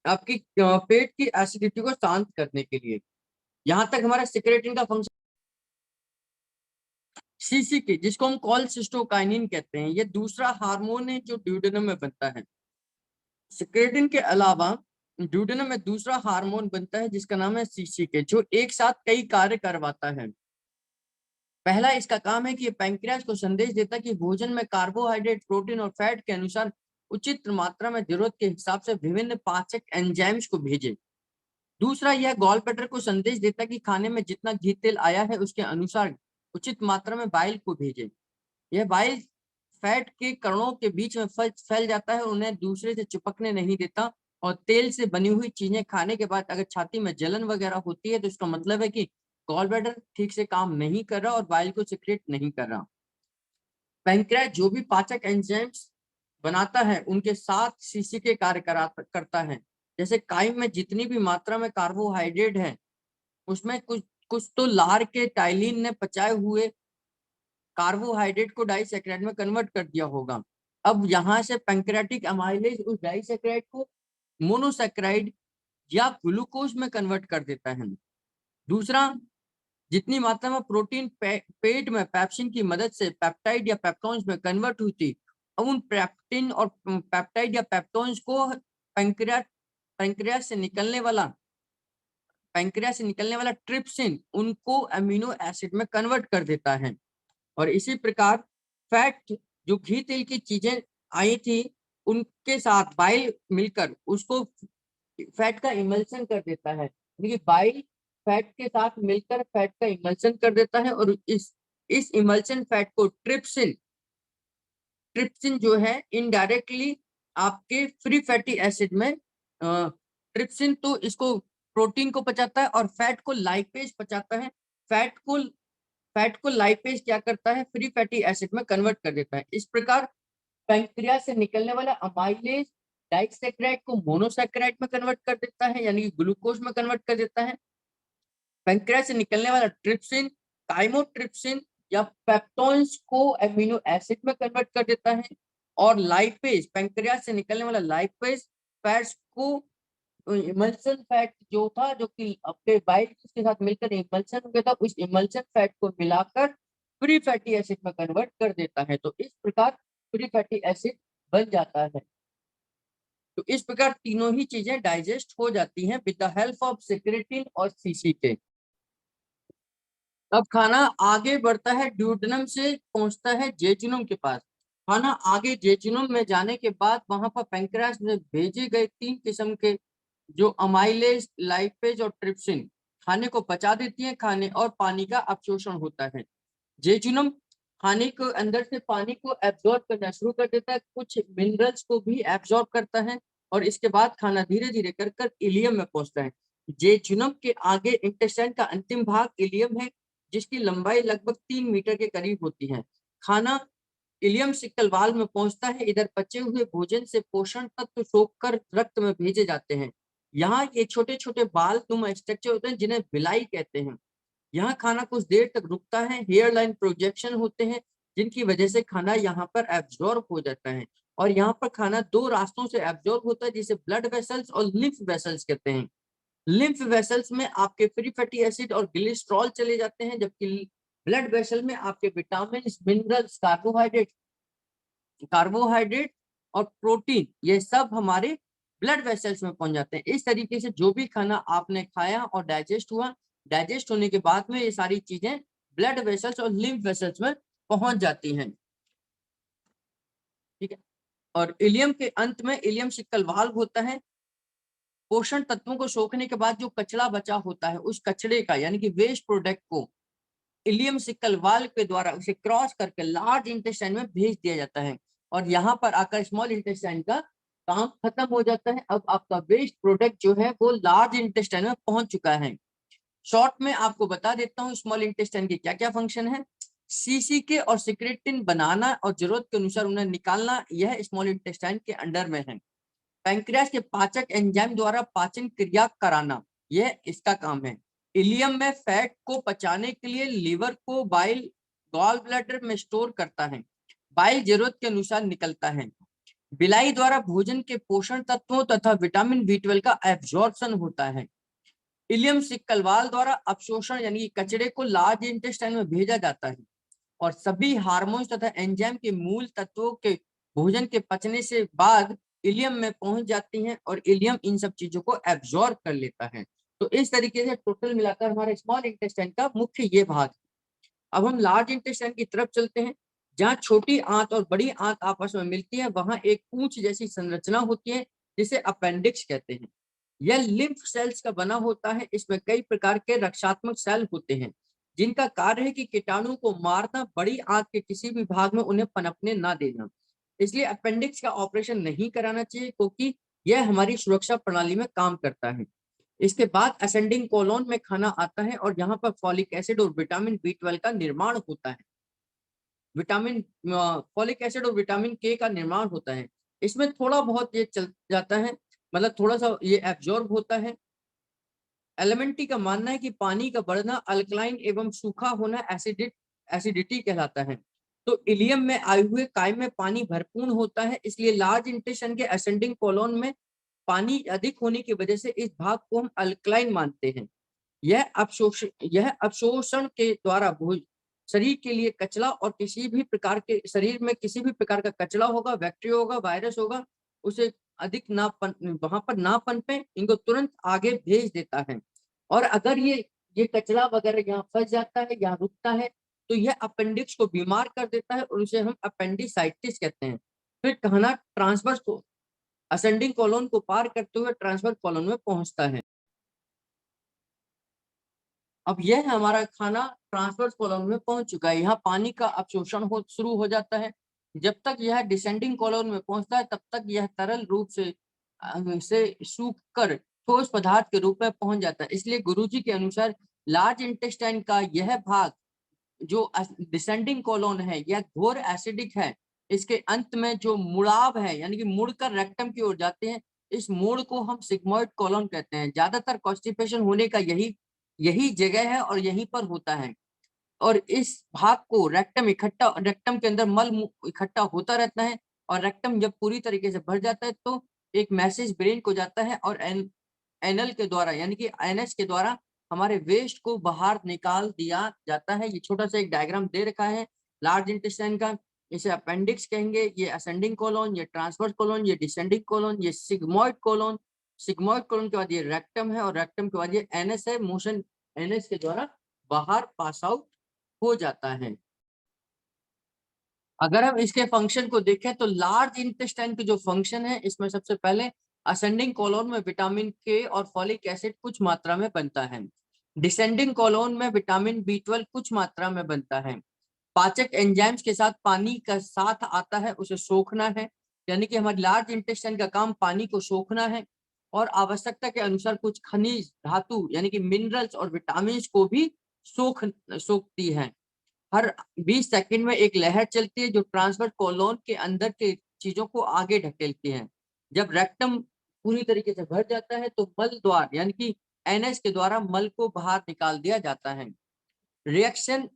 आपकी पेट की एसिडिटी को शांत करने के लिए। यहाँ तक हमारा सिक्रेटिन का फंक्शन। सीसीके, जिसको हम कोलेसिस्टोकाइनिन कहते हैं, ये दूसरा हार्मोन है जो ड्यूडेनम में बनता है। सिक्रेटिन के अलावा ड्यूडेनम में दूसरा हार्मोन बनता है जिसका नाम है सीसीके, जो एक साथ कई कार्य करवाता है। पहला इसका काम है कि ये पैंक्रियास को संदेश देता है कि भोजन में कार्बोहाइड्रेट, प्रोटीन और फैट के अनुसार उचित मात्रा में जरूरत के हिसाब से विभिन्न पाचक एंजाइम्स को भेजे। दूसरा, यह गॉल ब्लैडर को संदेश देता है कि खाने में जितना घी तेल आया है उसके अनुसार उचित मात्रा में बाइल को भेजे। यह बाइल फैट के कणों के बीच में फैल जाता है, उन्हें दूसरे से चिपकने नहीं देता, और तेल से बनी हुई चीजें खाने के बाद अगर छाती में जलन वगैरह होती है तो इसका मतलब है कि गॉल ब्लैडर ठीक से काम नहीं कर रहा और बाइल को सिक्रेट नहीं कर रहा। पैंक्रियास जो भी पाचक एंजाइम्स बनाता है उनके साथ सीसीके कार्य करता है। जैसे काइम में जितनी भी मात्रा में कार्बोहाइड्रेट है उसमें कुछ कुछ तो लार के टाइलिन ने पचाए हुए कार्बोहाइड्रेट को डाइसैकेराइड में कन्वर्ट कर दिया होगा। अब यहाँ से पैंक्रियाटिक अमाइलेज उस डाइसैकेराइड को मोनोसैकेराइड या ग्लूकोज में कन्वर्ट कर देता है। दूसरा, जितनी मात्रा में प्रोटीन पेट में पैप्सिन की मदद से पेप्टाइड या पेप्टोन्स में कन्वर्ट हुई थी, अब उन पेप्टिन और पेप्टाइड या पेप्टोन्स को पैंक्रियास से निकलने वाला ट्रिप्सिन उनको अमीनो एसिड में कन्वर्ट कर देता है। और इसी प्रकार फैट, जो घी तेल की चीजें आई थी उनके साथ बाइल मिलकर उसको फैट का इमल्सन कर देता है, यानी बाइल फैट के साथ मिलकर फैट का इमल्सन कर देता है, और इस इमल्सन फैट को ट्रिप्सिन जो है इनडायरेक्टली आपके फ्री फैटी एसिड में ट्रिप्सिन तो इसको प्रोटीन को पचाता है और फैट को लाइपेज पचाता है। फैट को लाइपेज क्या करता है, फ्री फैटी एसिड में कन्वर्ट कर देता है। इस प्रकार पैंक्रियास से निकलने वाला अमाइलेज डाइसैकेराइड को मोनोसैकेराइड में कन्वर्ट कर देता है, यानी कि ग्लूकोज में कन्वर्ट कर देता है। पैंक्रियास से निकलने वाला ट्रिप्सिन काइमोट्रिप्सिन या पेप्टोन्स को एमिनो एसिड में कन्वर्ट कर देता है, और लाइपेज, पैंक्रियास से निकलने वाला लाइपेज फैट्स को इमल्सन फैट जो था, जो कि अपने बाइल के साथ मिलकर इमल्सन हो गया था, उस इमल्सन फैट को मिलाकर फ्री फैटी एसिड में कन्वर्ट कर देता है। तो इस प्रकार फ्री फैटी एसिड बन जाता है। तो इस प्रकार तीनों ही चीजें डाइजेस्ट हो जाती हैं with the help of secretin और सीसीके। अब खाना आगे बढ़ता है, ड्यूडेनम से पहुंचता है जेजुनम के पास। खाना आगे जेजुनम में जाने के बाद वहां पर पैंक्रियास में भेजे गए 3 किस्म के जो अमाइलेज, लाइपेज और ट्रिप्सिन खाने को पचा देती है, खाने और पानी का अवशोषण होता है। जेजुनम खाने के अंदर से पानी को एब्जॉर्ब करना शुरू कर देता है, कुछ मिनरल्स को भी एब्जॉर्ब करता है, और इसके बाद खाना धीरे धीरे कर कर इलियम में पहुंचता है। जेजुनम के आगे इंटेस्टाइन का अंतिम भाग इलियम है, जिसकी लंबाई लगभग 3 मीटर के करीब होती है। खाना इलियम सिक्कल वाल्व में पहुंचता है। इधर पचे हुए भोजन से पोषण तत्व सोखकर रक्त में भेजे जाते हैं। यहाँ ये छोटे छोटे बाल नुमा स्ट्रक्चर होते हैं जिन्हें बिलाई कहते हैं। यहाँ खाना कुछ देर तक रुकता है। हेयर लाइन प्रोजेक्शन होते हैं जिनकी वजह से खाना यहाँ पर एब्जॉर्ब हो जाता है। और यहाँ पर खाना दो रास्तों से एब्जॉर्ब होता है जिसे ब्लड वेसल्स और लिम्फ वेसल्स कहते हैं। लिम्फ वेसल्स में आपके फ्री फैटी एसिड और ग्लिसरॉल चले जाते हैं, जबकि ब्लड वेसल में आपके विटामिन, मिनरल्स, कार्बोहाइड्रेट और प्रोटीन ये सब हमारे ब्लड वेसल्स में पहुंच जाते हैं। इस तरीके से जो भी खाना आपने खाया और डाइजेस्ट हुआ, डाइजेस्ट होने के बाद में ये सारी चीजें ब्लड वेसल्स और लिम्फ वेसल्स में पहुंच जाती हैं। ठीक है। और इलियम के अंत में इलियम सिक्कल वाल्व होता है। पोषण तत्वों को सोखने के बाद जो कचरा बचा होता है, उस कचरे का यानी कि वेस्ट प्रोडक्ट को इलियम सिक्कल वाल्व के द्वारा उसे क्रॉस करके लार्ज इंटेस्टाइन में भेज दिया जाता है। और यहाँ पर आकर स्मॉल इंटेस्टाइन का काम खत्म हो जाता है। अब आपका वेस्ट प्रोडक्ट जो है वो लार्ज इंटेस्टाइन में पहुंच चुका है। शॉर्ट में आपको बता देता हूँ स्मॉल इंटेस्टाइन के क्या क्या फंक्शन है। सीसीके और सिक्रेटिन बनाना और जरूरत के अनुसार उन्हें निकालना, यह स्मॉल इंटेस्टाइन के अंडर में है। पैंक्रियास के पाचक एंजाइम द्वारा पाचन क्रिया कराना, यह इसका काम है। इलियम में फैट को पचाने के लिए लिवर को बाइल गॉल ब्लैडर में स्टोर करता है। बाइल जरूरत के अनुसार निकलता है। बिलाई द्वारा भोजन के पोषण तत्वों तथा विटामिन B12 का एब्जॉर्प्शन होता है। इलियम सिक्कल वाल्व द्वारा अपशोषण यानी कि कचरे को लार्ज इंटेस्टाइन में भेजा जाता है। और सभी हार्मोन्स तथा एंजाइम के मूल तत्वों के भोजन के पचने से बाद इलियम में पहुंच जाती हैं और इलियम इन सब चीजों को एब्जॉर्ब कर लेता है। तो इस तरीके से टोटल मिलाकर हमारे स्मॉल इंटेस्टाइन का मुख्य ये भाग है। अब हम लार्ज इंटेस्टाइन की तरफ चलते हैं। जहाँ छोटी आंत और बड़ी आंत आपस में मिलती है, वहां एक पूंछ जैसी संरचना होती है जिसे अपेंडिक्स कहते हैं। यह लिम्फ सेल्स का बना होता है। इसमें कई प्रकार के रक्षात्मक सेल होते हैं जिनका कार्य है कि कीटाणु को मारना, बड़ी आंत के किसी भी भाग में उन्हें पनपने ना देना। इसलिए अपेंडिक्स का ऑपरेशन नहीं कराना चाहिए क्योंकि यह हमारी सुरक्षा प्रणाली में काम करता है। इसके बाद असेंडिंग कोलोन में खाना आता है और यहाँ पर फॉलिक एसिड और विटामिन B12 का निर्माण होता है। फॉलिक एसिड और विटामिन K का निर्माण होता है। इसमें थोड़ा बहुत ये चल जाता है, मतलब थोड़ा सा ये एब्जॉर्ब होता है। एलिमेंटी का मानना है कि पानी का बढ़ना अल्कलाइन एवं सूखा होना एसिडिटी कहलाता है। तो इलियम में आए हुए कायम में पानी भरपूर होता है, इसलिए लार्ज इंटेस्टाइन के असेंडिंग कोलोन में पानी अधिक होने की वजह से इस भाग को हम अल्कलाइन मानते हैं। यह अवशोषण के द्वारा शरीर के लिए कचरा और किसी भी प्रकार के शरीर में किसी भी प्रकार का कचरा होगा, बैक्टीरिया होगा, वायरस होगा, उसे अधिक ना वहां पर ना पनपे, इनको तुरंत आगे भेज देता है। और अगर ये कचरा वगैरह यहाँ फंस जाता है, यहाँ रुकता है, तो यह अपेंडिक्स को बीमार कर देता है और उसे हम अपेंडिसाइटिस कहते हैं। फिर खाना ट्रांसवर्स को असेंडिंग कोलोन को पार करते हुए ट्रांसफर कोलोन में पहुंचता है। अब यह हमारा खाना ट्रांसफर कॉलोन में पहुंच चुका है। यहाँ पानी का अवशोषण शुरू हो जाता है। जब तक यह डिसेंडिंग कॉलोन में पहुंचता है तब तक यह तरल रूप से सूखकर ठोस पदार्थ के रूप में पहुंच जाता है। इसलिए गुरुजी के अनुसार लार्ज इंटेस्टाइन का यह भाग जो डिसेंडिंग कॉलोन है यह घोर एसिडिक है। इसके अंत में जो मुड़ाव है यानी कि मुड़कर रेक्टम की ओर जाते हैं, इस मोड़ को हम सिग्मोइड कॉलोन कहते हैं। ज्यादातर कॉन्स्टिपेशन होने का यही जगह है और यहीं पर होता है। और इस भाग को रेक्टम के अंदर मल इकट्ठा होता रहता है और रेक्टम जब पूरी तरीके से भर जाता है तो एक मैसेज ब्रेन को जाता है और एनल के द्वारा यानी कि एनएच के द्वारा हमारे वेस्ट को बाहर निकाल दिया जाता है। ये छोटा सा एक डायग्राम दे रखा है लार्ज इंटेस्टाइन का। इसे अपेंडिक्स कहेंगे, ये असेंडिंग कोलोन, ये ट्रांसवर्स कोलोन, ये डिसेंडिंग कोलोन, ये सिग्मोइड कोलोन। सिग्मोइड कोलोन के बाद ये रेक्टम है और रेक्टम के बाद ये एनएस है। मोशन एनएस के द्वारा बाहर पास आउट हो जाता है। अगर हम इसके फंक्शन को देखें तो लार्ज इंटेस्टाइन के जो फंक्शन है इसमें सबसे पहले असेंडिंग कोलोन में विटामिन के और फॉलिक एसिड कुछ मात्रा में बनता है। डिसेंडिंग कोलोन में विटामिन B12 कुछ मात्रा में बनता है। पाचक एंजाइम्स के साथ पानी का साथ आता है, उसे सोखना है। यानी कि हमारे लार्ज इंटेस्टाइन का काम पानी को सोखना है और आवश्यकता के अनुसार कुछ खनिज धातु यानी कि मिनरल्स और विटामिन को भी सोखती है। हर 20 सेकंड में एक लहर चलती है जो ट्रांसवर्स कोलोन के अंदर के चीजों को आगे ढकेलती है। जब रेक्टम पूरी तरीके से भर जाता है तो मल द्वार यानी कि एनएस के द्वारा मल को बाहर निकाल दिया जाता है। Reaction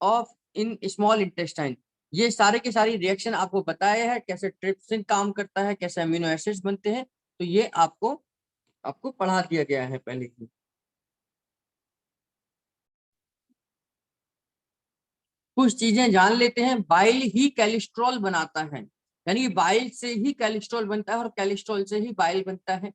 of in small intestine, ये सारे के सारी रिएक्शन आपको बताया है, कैसे ट्रिप्सिन काम करता है, कैसे अमीनो एसिड्स बनते हैं, तो ये आपको पढ़ा दिया गया है पहले ही। कुछ चीजें जान लेते हैं। बाइल ही कोलेस्ट्रॉल बनाता है, यानी कि बाइल से ही कोलेस्ट्रॉल बनता है और कोलेस्ट्रॉल से ही बाइल बनता है।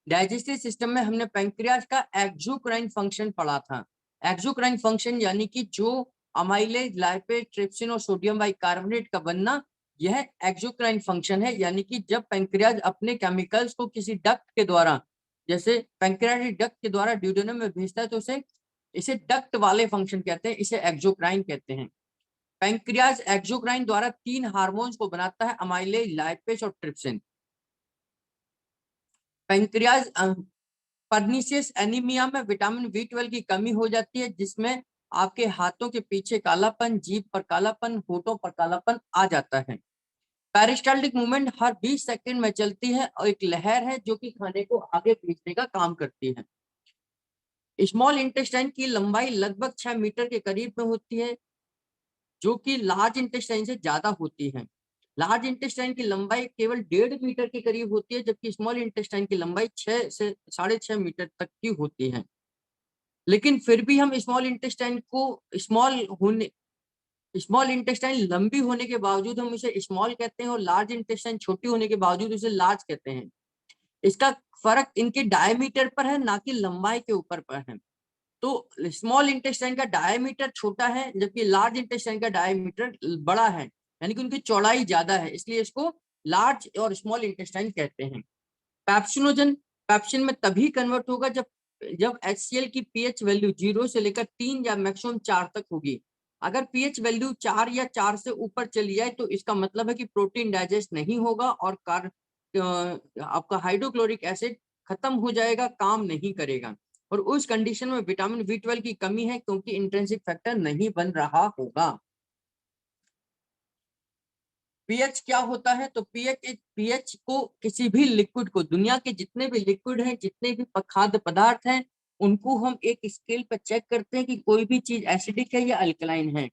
डाइजेस्टिव सिस्टम में हमने पैंक्रियाज का एक्सोक्राइन फंक्शन पढ़ा था। एक्सोक्राइन फंक्शन यानी कि जो अमाइलेज, लाइपेज, ट्रिप्सिन और सोडियम बाइकार्बोनेट का बनना, यह एक्सोक्राइन फंक्शन है। यानी कि जब पैंक्रियाज अपने केमिकल्स को किसी डक्ट के द्वारा, जैसे पैंक्रियाटिक डक्ट के द्वारा ड्यूडेनम में भेजता है, तो इसे डक्ट वाले फंक्शन कहते हैं, इसे एक्सोक्राइन कहते हैं। पैंक्रियाज एक्सोक्राइन द्वारा 3 हार्मोन्स को बनाता है, अमाइलेज, लाइपेज और ट्रिप्सिन। पैंक्रियाज पर्निशियस एनीमिया में विटामिन B12 की कमी हो जाती है, जिसमें आपके हाथों के पीछे कालापन, जीभ पर कालापन, होठों पर कालापन आ जाता है। पेरिस्टाल्टिक मूवमेंट हर 20 सेकंड में चलती है और एक लहर है जो कि खाने को आगे भेजने का काम करती है। स्मॉल इंटेस्टाइन की लंबाई लगभग 6 मीटर के करीब में होती है, जो कि लार्ज इंटेस्टाइन से ज्यादा होती है। लार्ज इंटेस्टाइन की लंबाई केवल 1.5 मीटर के करीब होती है, जबकि स्मॉल इंटेस्टाइन की लंबाई 6 से 6.5 मीटर तक की होती है। लेकिन फिर भी हम स्मॉल इंटेस्टाइन को स्मॉल इंटेस्टाइन लंबी होने के बावजूद हम इसे स्मॉल कहते हैं और लार्ज इंटेस्टाइन छोटी होने के बावजूद उसे लार्ज कहते हैं। इसका फर्क इनके डायमीटर पर है, ना कि लंबाई के ऊपर पर है। तो स्मॉल इंटेस्टाइन का डायमीटर छोटा है, जबकि लार्ज इंटेस्टाइन का डायमीटर बड़ा है, यानी कि उनकी चौड़ाई ज्यादा है, इसलिए इसको लार्ज और स्मॉल इंटेस्टाइन कहते हैं। पैप्सिनोजन पैप्सिन में तभी कन्वर्ट होगा जब HCl की पीएच वैल्यू 0 से लेकर 3 या मैक्सिमम 4 तक होगी। अगर पीएच वैल्यू 4 या 4 से ऊपर चली जाए तो इसका मतलब है कि प्रोटीन डाइजेस्ट नहीं होगा और आपका हाइड्रोक्लोरिक एसिड खत्म हो जाएगा, काम नहीं करेगा, और उस कंडीशन में विटामिन B12 की कमी है क्योंकि इंट्रिंसिक फैक्टर नहीं बन रहा होगा। पीएच क्या होता है? तो पीएच को किसी भी लिक्विड को, दुनिया के जितने भी लिक्विड हैं, जितने भी खाद्य पदार्थ हैं, उनको हम एक स्केल पर चेक करते हैं कि कोई भी चीज एसिडिक है या अल्कलाइन है।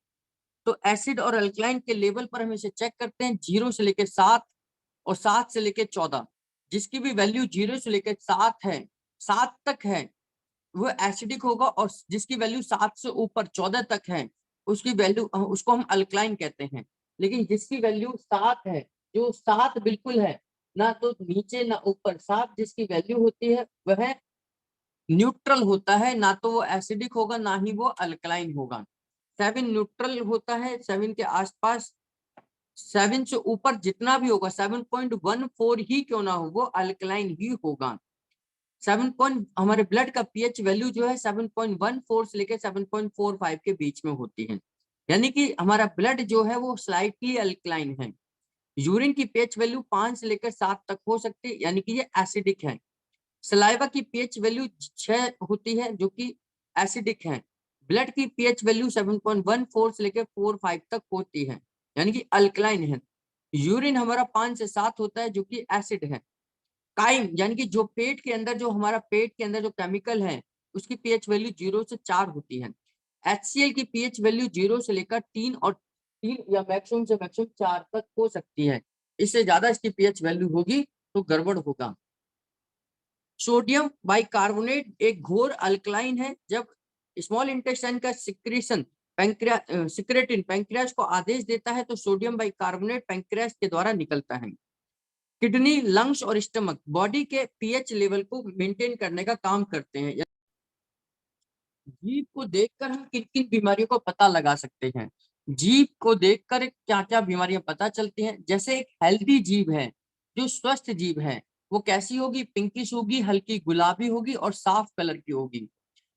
तो एसिड और अल्कलाइन के लेवल पर हम इसे चेक करते हैं 0 से लेकर 7 और 7 से लेकर 14। जिसकी भी वैल्यू 0 से लेकर 7 है, 7 तक है, वो एसिडिक होगा, और जिसकी वैल्यू 7 से ऊपर 14 तक है उसको हम अल्कलाइन कहते हैं। लेकिन जिसकी वैल्यू 7 है, जो 7 बिल्कुल है, ना तो नीचे ना ऊपर, 7 जिसकी वैल्यू होती है वह न्यूट्रल होता है, ना तो वो एसिडिक होगा ना ही वो अल्कलाइन होगा। 7 न्यूट्रल होता है, 7 के आसपास, 7 से ऊपर जितना भी होगा, 7.14 ही क्यों ना हो, वो अल्कलाइन ही होगा। 7 हमारे ब्लड का पीएच वैल्यू जो है 7.14 से लेकर 7.45 के बीच में होती है, यानी कि हमारा ब्लड जो है वो स्लाइटली अल्कलाइन है। यूरिन की पीएच वैल्यू 5 से लेकर 7 तक हो सकती है, यानी कि ये एसिडिक है। सलाइवा की पीएच वैल्यू 6 होती है, जो कि एसिडिक है। ब्लड की पीएच वैल्यू 7.14 से लेकर 4-5 तक होती है, यानी कि अल्कलाइन है। यूरिन हमारा 5 से 7 होता है, जो कि एसिड है। काइम यानी कि जो पेट के अंदर, जो हमारा पेट के अंदर जो केमिकल है, उसकी पीएच वैल्यू 0 से 4 होती है। HCl की पीएच वैल्यू 0 से लेकर 3 और 3 या मैक्सिमम से मैक्सिमम 4 तक हो सकती है। इससे ज्यादा इसकी पीएच वैल्यू होगी तो गड़बड़ होगा। सोडियम बाइकार्बोनेट एक घोर अल्कलाइन है। जब स्मॉल इंटेस्टाइन का सिक्रेटिन पैंक्रियाज को आदेश देता है तो सोडियम बाइकार्बोनेट पैंक्रियाज के द्वारा निकलता है। किडनी, लंग्स और स्टमक बॉडी के पीएच लेवल को मेंटेन करने का काम करते हैं। जीभ को देखकर हम किन किन बीमारियों को पता लगा सकते हैं? जीभ को देखकर क्या क्या बीमारियां पता चलती हैं? जैसे एक हेल्दी जीभ है, जो स्वस्थ जीभ है, वो कैसी होगी? पिंकिश होगी, हल्की गुलाबी होगी और साफ कलर की होगी।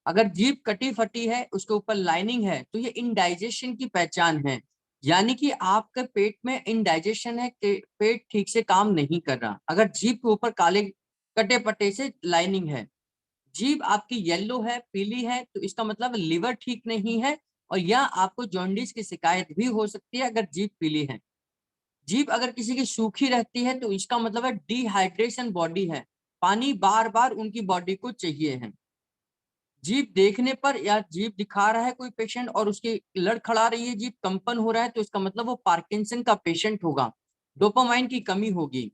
अगर जीभ कटी फटी है, उसके ऊपर लाइनिंग है, तो ये इंडाइजेशन की पहचान है, यानी कि आपके पेट में इंडाइजेशन है, पेट ठीक से काम नहीं कर रहा। अगर जीभ के ऊपर काले कटे पटे से लाइनिंग है, जीभ आपकी येलो है, पीली है, तो इसका मतलब लिवर ठीक नहीं है और या आपको जॉन्डिस की शिकायत भी हो सकती है अगर जीभ पीली है। जीभ अगर किसी की सूखी रहती है तो इसका मतलब है डिहाइड्रेशन बॉडी है, पानी बार बार उनकी बॉडी को चाहिए है। जीभ देखने पर या जीभ दिखा रहा है कोई पेशेंट और उसकी लड़खड़ा रही है, जीभ कंपन हो रहा है, तो इसका मतलब वो पार्किंसन का पेशेंट होगा, डोपामाइन की कमी होगी।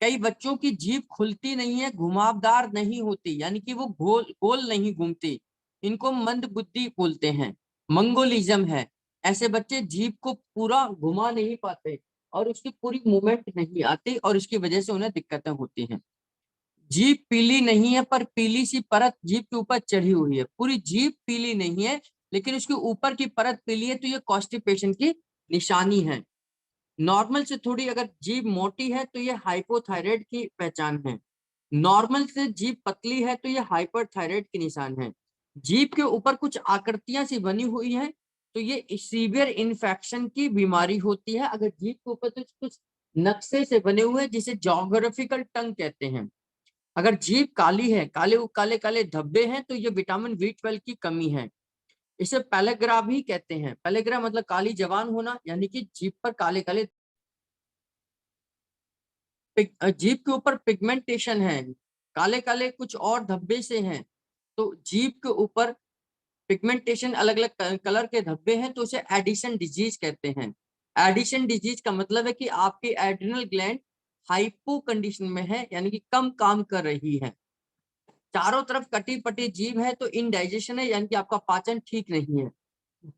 कई बच्चों की जीभ खुलती नहीं है, घुमावदार नहीं होती, यानी कि वो गोल गोल नहीं घूमती, इनको मंद बुद्धि बोलते हैं, मंगोलिज्म है। ऐसे बच्चे जीभ को पूरा घुमा नहीं पाते और उसकी पूरी मूवमेंट नहीं आती और इसकी वजह से उन्हें दिक्कतें होती हैं। जीभ पीली नहीं है पर पीली सी परत जीभ के ऊपर चढ़ी हुई है, पूरी जीभ पीली नहीं है लेकिन उसके ऊपर की परत पीली है, तो ये कॉन्स्टिपेशन की निशानी है। नॉर्मल से थोड़ी अगर जीभ मोटी है तो ये हाइपोथायराइड की पहचान है, नॉर्मल से जीभ पतली है तो ये हाइपरथायराइड की निशान है। जीभ के ऊपर कुछ आकृतियां सी बनी हुई है तो ये सीवियर इन्फेक्शन की बीमारी होती है। अगर जीभ के ऊपर तो कुछ नक्शे से बने हुए हैं जिसे ज्योग्राफिकल टंग कहते हैं। अगर जीभ काली है, काले काले काले धब्बे हैं, तो ये विटामिन बी12 की कमी है। इसे पेलेग्रा भी कहते हैं। पेलेग्रा मतलब काली जवान होना, यानी कि जीभ पर काले काले, जीभ के ऊपर पिगमेंटेशन है, काले काले कुछ और धब्बे से हैं, तो जीभ के ऊपर पिगमेंटेशन अलग अलग कलर के धब्बे हैं, तो उसे एडिशन डिजीज कहते हैं। एडिशन डिजीज का मतलब है कि आपकी एड्रिनल ग्लैंड हाइपो कंडीशन में है, यानी कि कम काम कर रही है। चारों तरफ कटी पटी जीभ है तो इनडाइजेशन है, यानी कि आपका पाचन ठीक नहीं है।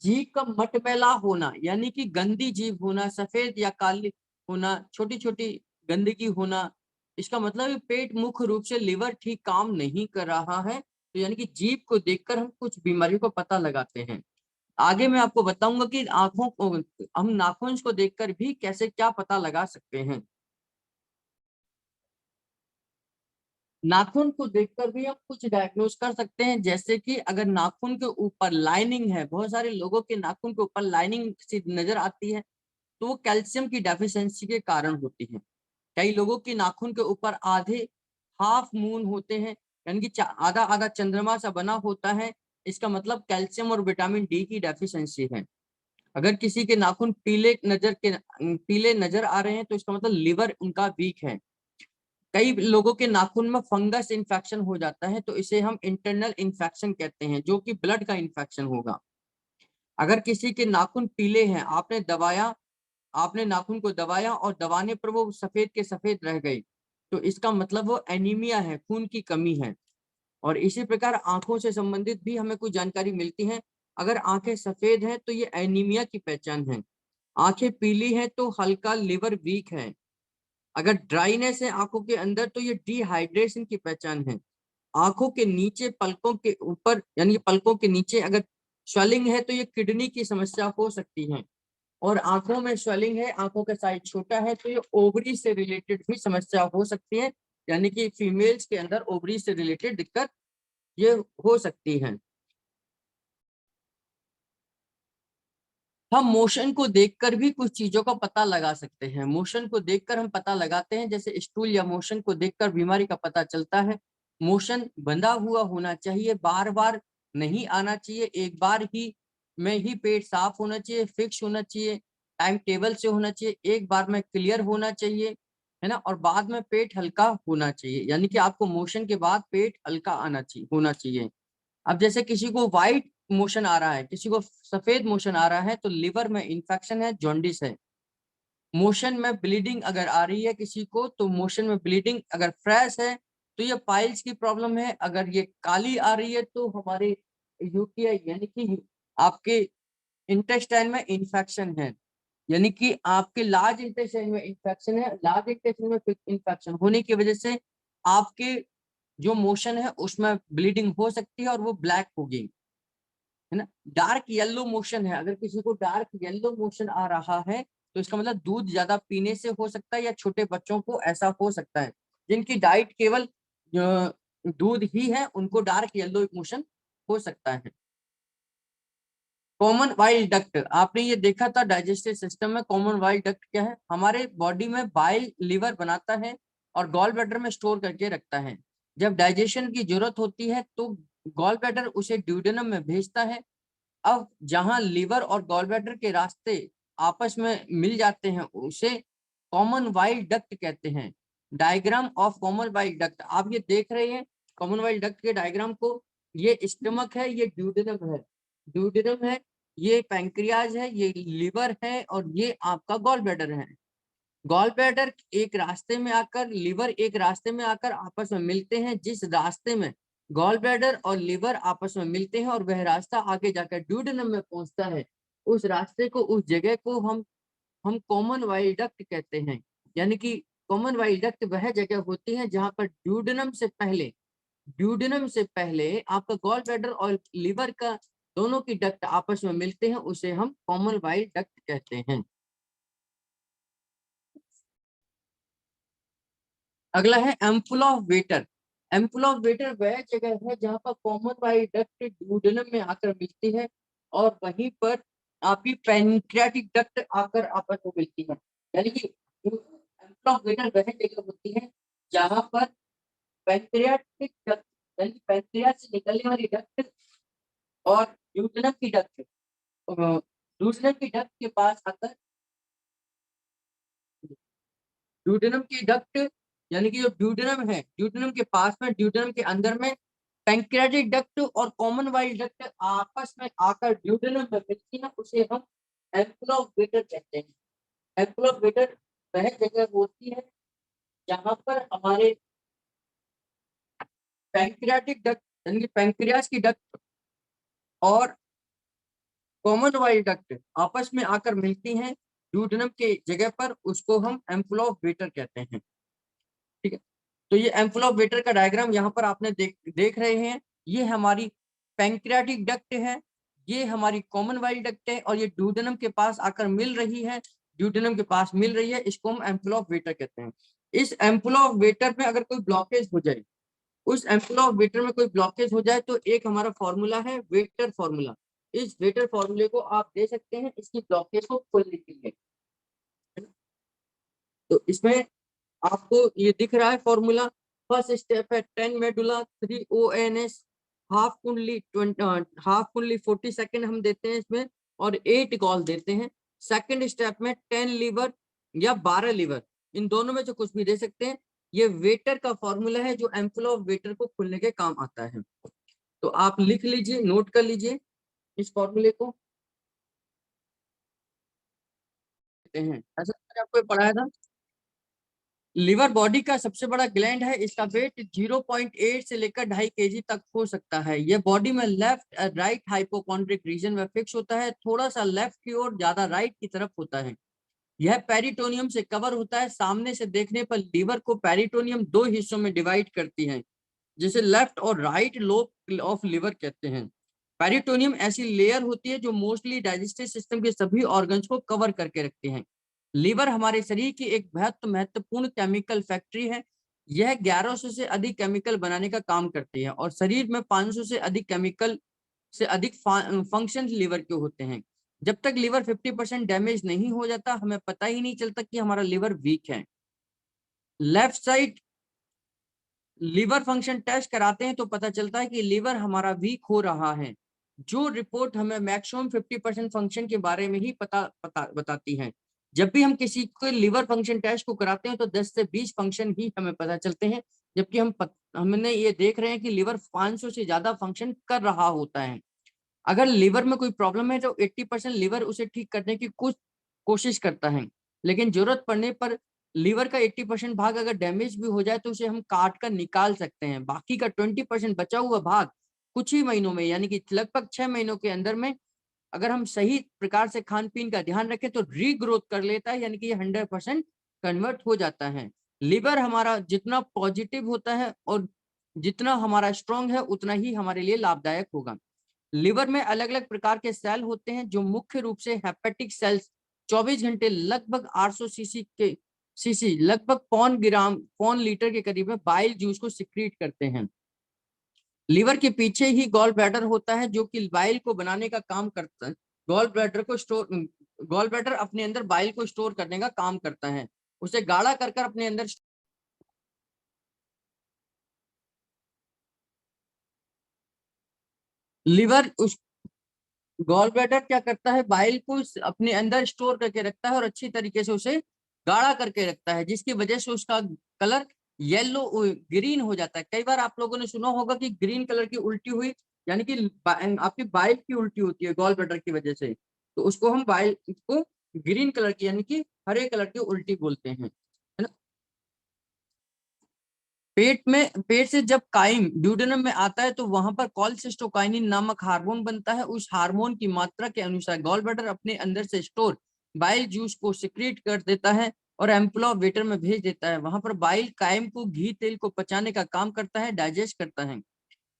जीभ का मटमैला होना, यानी कि गंदी जीभ होना, सफेद या काली होना, छोटी छोटी गंदगी होना, इसका मतलब है पेट मुख्य रूप से लिवर ठीक काम नहीं कर रहा है, तो यानी कि जीभ को देखकर हम कुछ बीमारियों का पता लगाते हैं। आगे मैं आपको बताऊंगा कि आंखों को, हम नाखून को देखकर भी कैसे क्या पता लगा सकते हैं। नाखून को देखकर भी हम कुछ डायग्नोज कर सकते हैं, जैसे कि अगर नाखून के ऊपर लाइनिंग है, बहुत सारे लोगों के नाखून के ऊपर लाइनिंग सी नजर आती है, तो वो कैल्शियम की डेफिशिएंसी के कारण होती है। कई लोगों की नाखून के ऊपर आधे हाफ मून होते हैं, यानी कि आधा आधा चंद्रमा सा बना होता है, इसका मतलब कैल्शियम और विटामिन डी की डेफिशिएंसी है। अगर किसी के नाखून पीले नजर आ रहे हैं तो इसका मतलब लिवर उनका वीक है। कई लोगों के नाखून में फंगस इन्फेक्शन हो जाता है, तो इसे हम इंटरनल इन्फेक्शन कहते हैं, जो कि ब्लड का इन्फेक्शन होगा। अगर किसी के नाखून पीले हैं, आपने नाखून को दबाया और दबाने पर वो सफेद के सफेद रह गए, तो इसका मतलब वो एनीमिया है, खून की कमी है। और इसी प्रकार आंखों से संबंधित भी हमें कुछ जानकारी मिलती है। अगर आंखें सफेद हैं तो ये एनीमिया की पहचान है, आंखें पीली हैं तो हल्का लिवर वीक है, अगर ड्राइनेस है आंखों के अंदर तो ये डिहाइड्रेशन की पहचान है। आंखों के नीचे पलकों के ऊपर, यानी पलकों के नीचे अगर स्वेलिंग है तो ये किडनी की समस्या हो सकती है। और आंखों में स्वेलिंग है, आंखों का साइज छोटा है, तो ये ओवरी से रिलेटेड भी समस्या हो सकती है, यानी कि फीमेल्स के अंदर ओवरी से रिलेटेड दिक्कत ये हो सकती है। हम मोशन को देखकर भी कुछ चीजों का पता लगा सकते हैं। मोशन को देखकर हम पता लगाते हैं, जैसे स्टूल या मोशन को देखकर बीमारी का पता चलता है। मोशन बंधा हुआ होना चाहिए, बार बार नहीं आना चाहिए, एक बार ही में ही पेट साफ होना चाहिए, फिक्स होना चाहिए, टाइम टेबल से होना चाहिए, एक बार में क्लियर होना चाहिए, है ना, और बाद में पेट हल्का होना चाहिए, यानी कि आपको मोशन के बाद पेट हल्का आना चाहिए, होना चाहिए। अब जैसे किसी को व्हाइट मोशन आ रहा है, किसी को सफेद मोशन आ रहा है, तो लिवर में इंफेक्शन है, जॉन्डिस है। मोशन में ब्लीडिंग अगर आ रही है किसी को, तो मोशन में ब्लीडिंग अगर फ्रेश है तो ये पाइल्स की प्रॉब्लम है, अगर ये काली आ रही है तो हमारे यूटीआई यानी कि आपके इंटेस्टाइन में इंफेक्शन है, यानी कि आपके लार्ज इंटेस्टाइन में इंफेक्शन है। लार्ज इंटेस्टाइन में इंफेक्शन होने की वजह से आपके जो मोशन है उसमें ब्लीडिंग हो सकती है और वो ब्लैक होगी, है ना। डार्क येलो मोशन है, अगर किसी को डार्क येलो मोशन आ रहा है तो इसका मतलब दूध ज्यादा पीने से हो सकता है, या छोटे बच्चों को ऐसा हो सकता है जिनकी डाइट केवल दूध ही है, उनको डार्क येलो मोशन हो सकता है। कॉमन वाइल डक्ट, आपने ये देखा था डाइजेस्टिव सिस्टम में कॉमन वाइल डक्ट क्या है? हमारे बॉडी में बाइल लिवर बनाता है और गॉल ब्लैडर में स्टोर करके रखता है। जब डाइजेशन की जरूरत होती है तो गॉल ब्लैडर उसे ड्यूडेनम में भेजता है, अब जहां लीवर और गॉल ब्लैडर के रास्ते आपस में मिल जाते हैं उसे कॉमन वाइल डक्ट कहते हैं। Diagram of common while duct आप ये देख रहे हैं कॉमन वाइल डक्ट के डायग्राम को। ये स्टमक है, ये ड्यूडेनम है, ड्यूडेनम है, ये पैंक्रियाज है, ये लीवर है और ये आपका गॉल ब्लैडर है। गॉल ब्लैडर एक रास्ते में आकर लीवर एक रास्ते में आकर आपस में मिलते हैं। जिस रास्ते में गॉल ब्लैडर और लीवर आपस में मिलते हैं और वह रास्ता आगे जाकर ड्यूडेनम में पहुंचता है, उस रास्ते को उस जगह को हम कॉमन वाइल डक्ट कहते हैं। यानी कि कॉमन वाइल डक्ट वह जगह होती है जहां पर ड्यूडेनम से पहले आपका गॉल ब्लैडर और लीवर का दोनों की डक्ट आपस में मिलते हैं, उसे हम कॉमन वाइल डक्ट कहते हैं। अगला है ampoule of waiter. Ampoule of waiter वह जगह है जहां पर कॉमन वाइल डक्ट ड्यूडेनम में आकर मिलती है और वहीं पर आपकी पैनक्रियाटिक डक्ट आकर आपस में मिलती है। यानी कि एम्पुल ऑफ वेटर वह जगह होती है जहां पर पैनक्रियाटिक डक्ट यानी कि पैनक्रियास से निकलने वाली डक्ट और ड्यूडेनम की डक्ट ड्यूडेनम की डक्ट के पास आकर ड्यूडेनम की डक्ट यानी कि जो ड्यूडेनम है ड्यूडेनम के पास में ड्यूडेनम के अंदर में पैंक्रियाटिक डक्ट और कॉमन वाइल डक्ट आपस में आकर ड्यूडेनम में मिलती है, उसे हम एम्पुल ऑफ वेटर कहते हैं। एम्पुल ऑफ वेटर वह जगह होती है जहां पर हमारे पैंक्रियाटिक डक्ट यानी कि पैंक्रियास की डक्ट और कॉमन वाइल डक्ट आपस में आकर मिलती हैं ड्यूडेनम के जगह पर, उसको हम एम्पुल ऑफ वेटर कहते हैं। ठीक है, तो ये एम्पुल ऑफ वेटर का डायग्राम यहाँ पर आपने देख रहे हैं। ये हमारी पैंक्रियाटिक डक्ट है, ये हमारी कॉमन वाइल डक्ट है और ये ड्यूडेनम के पास आकर मिल रही है, ड्यूडेनम के पास मिल रही है, इसको हम एम्पुल ऑफ वेटर कहते हैं। इस एम्पुल ऑफ वेटर में अगर कोई ब्लॉकेज हो जाए, उस एम्पुल ऑफ वेटर में कोई ब्लॉकेज हो जाए तो एक हमारा फॉर्मूला है वेटर फॉर्मूला। इस वेटर फॉर्मूले को आप दे सकते हैं इसकी ब्लॉकेज को खोलने के लिए। तो इसमें आपको ये दिख रहा है फॉर्मूला। फर्स्ट स्टेप है 10 मेडुला 3 ONS हाफ कुंडली 40 सेकेंड हम देते हैं इसमें और 8 गॉल देते हैं। सेकंड स्टेप में 10 लीवर या 12 लीवर, इन दोनों में जो कुछ भी दे सकते हैं। ये वेटर का फॉर्मूला है जो एम्पुल ऑफ वेटर को खोलने के काम आता है। तो आप लिख लीजिए, नोट कर लीजिए इस फॉर्मूले को। हैं ऐसा मैंने आपको पढ़ाया था। लिवर बॉडी का सबसे बड़ा ग्लैंड है, इसका वेट 0.8 से लेकर 2.5 kg तक हो सकता है। यह बॉडी में लेफ्ट राइट हाइपोकॉन्ड्रिक रीजन में फिक्स होता है, थोड़ा सा लेफ्ट की ओर ज्यादा राइट की तरफ होता है। यह पेरिटोनियम से कवर होता है। सामने से देखने पर लीवर को पेरिटोनियम दो हिस्सों में डिवाइड करती है, जिसे लेफ्ट और राइट लोब ऑफ लिवर कहते हैं। पेरिटोनियम ऐसी लेयर होती है जो मोस्टली डाइजेस्टिव सिस्टम के सभी ऑर्गन्स को कवर करके रखते हैं। लीवर हमारे शरीर की एक बहुत महत्वपूर्ण केमिकल फैक्ट्री है। यह 1100 से अधिक केमिकल बनाने का काम करती है और शरीर में 500 से अधिक केमिकल से अधिक फंक्शन लीवर के होते हैं। जब तक लीवर 50% डैमेज नहीं हो जाता हमें पता ही नहीं चलता कि हमारा लीवर वीक है। Left side liver function test कराते हैं तो पता चलता है कि लीवर हमारा वीक हो रहा है। जो रिपोर्ट हमें मैक्सिमम 50% फंक्शन के बारे में ही बताती है। जब भी हम किसी को लिवर फंक्शन टेस्ट को कराते हैं तो 10 से 20 फंक्शन ही हमें पता चलते हैं, जबकि हमने ये देख रहे हैं कि लिवर 500 से ज्यादा फंक्शन कर रहा होता है। अगर लिवर में कोई प्रॉब्लम है तो 80% लिवर उसे ठीक करने की कुछ कोशिश करता है, लेकिन जरूरत पड़ने पर लीवर का 80% भाग अगर डैमेज भी हो जाए तो उसे हम काट कर निकाल सकते हैं। बाकी का 20% बचा हुआ भाग कुछ ही महीनों में यानी कि लगभग 6 महीनों के अंदर में अगर हम सही प्रकार से खान पीन का ध्यान रखें तो रीग्रोथ कर लेता है, यानी कि ये 100% कन्वर्ट हो जाता है। लिवर हमारा जितना पॉजिटिव होता है और जितना हमारा स्ट्रांग है उतना ही हमारे लिए लाभदायक होगा। लिवर में अलग अलग प्रकार के सेल होते हैं जो मुख्य रूप से हेपेटिक सेल्स 24 घंटे लगभग 800 सीसी लगभग पौन लीटर के करीब में बाइल जूस को सिक्रीट करते हैं। लीवर के पीछे ही गॉल ब्लैडर होता है जो कि बाइल को बनाने का काम करता है। गॉल ब्लैडर अपने अंदर बाइल को स्टोर करने का काम करता है, उसे गाढ़ा कर कर अपने अंदर लिवर गॉल ब्लैडर क्या करता है, बाइल को अपने अंदर स्टोर करके रखता है और अच्छी तरीके से उसे गाढ़ा करके रखता है, जिसकी वजह से उसका कलर येलो ग्रीन हो जाता है। कई बार आप लोगों ने सुना होगा कि ग्रीन कलर की उल्टी हुई, यानी कि आपकी बाइल की उल्टी होती है गॉल ब्लैडर की वजह से, तो उसको हम बाइल को ग्रीन कलर की यानी कि हरे कलर की उल्टी बोलते हैं, है ना। पेट से जब काइम ड्यूडेनम में आता है तो वहां पर कॉलसिस्टोकाइनिन नामक हार्मोन बनता है। उस हार्मोन की मात्रा के अनुसार गॉल ब्लैडर अपने अंदर से स्टोर बाइल जूस को सिक्रीट कर देता है और एम्पुला वेटर में भेज देता है। वहां पर बाइल काइम को घी तेल को पचाने का काम करता है, डाइजेस्ट करता है।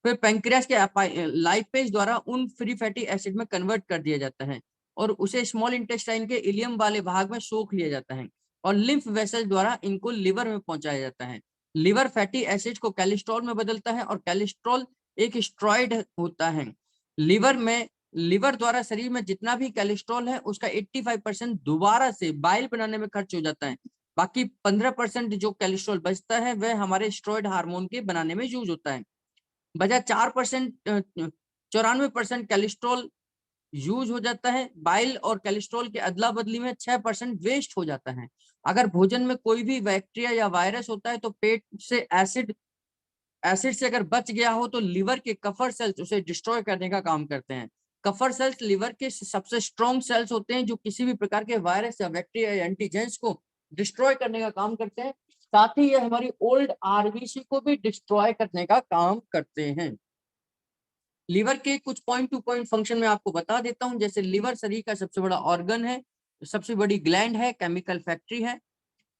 फिर पेंक्रियास के लाइपेज द्वारा उन फ्री फैटी एसिड में कन्वर्ट कर दिया जाता है और उसे स्मॉल इंटेस्टाइन के इलियम वाले भाग में सोख लिया जाता है और लिम्फ वेसल द्वारा इनको लिवर में पहुंचाया जाता है। लिवर फैटी एसिड को कैलेस्ट्रॉल में बदलता है और कैलेस्ट्रॉल एक स्टेरॉइड होता है। लिवर द्वारा शरीर में जितना भी कैलेस्ट्रॉल है उसका 85% दोबारा से बाइल बनाने में खर्च हो जाता है। बाकी 15% जो कैलेस्ट्रॉल बचता है वह हमारे स्टेरॉइड हार्मोन के बनाने में यूज होता है। बचा 4%, 94% कैलेस्ट्रॉल यूज हो जाता है। बाइल और कैलेस्ट्रॉल के अदला बदली में 6% वेस्ट हो जाता है। अगर भोजन में कोई भी बैक्टीरिया या वायरस होता है तो पेट से एसिड से अगर बच गया हो तो लिवर के कफर सेल्स उसे डिस्ट्रॉय करने का काम करते हैं। कफर सेल्स लिवर के सबसे स्ट्रॉन्ग सेल्स होते हैं जो किसी भी प्रकार के वायरस या बैक्टीरिया या एंटीजेंस को डिस्ट्रॉय करने का काम करते हैं। साथ ही ये हमारी ओल्ड आरबीसी को भी डिस्ट्रॉय करने का काम करते हैं। लिवर के कुछ पॉइंट टू पॉइंट फंक्शन में आपको बता देता हूं। जैसे लिवर शरीर का सबसे बड़ा ऑर्गन है, सबसे बड़ी ग्लैंड है, केमिकल फैक्ट्री है।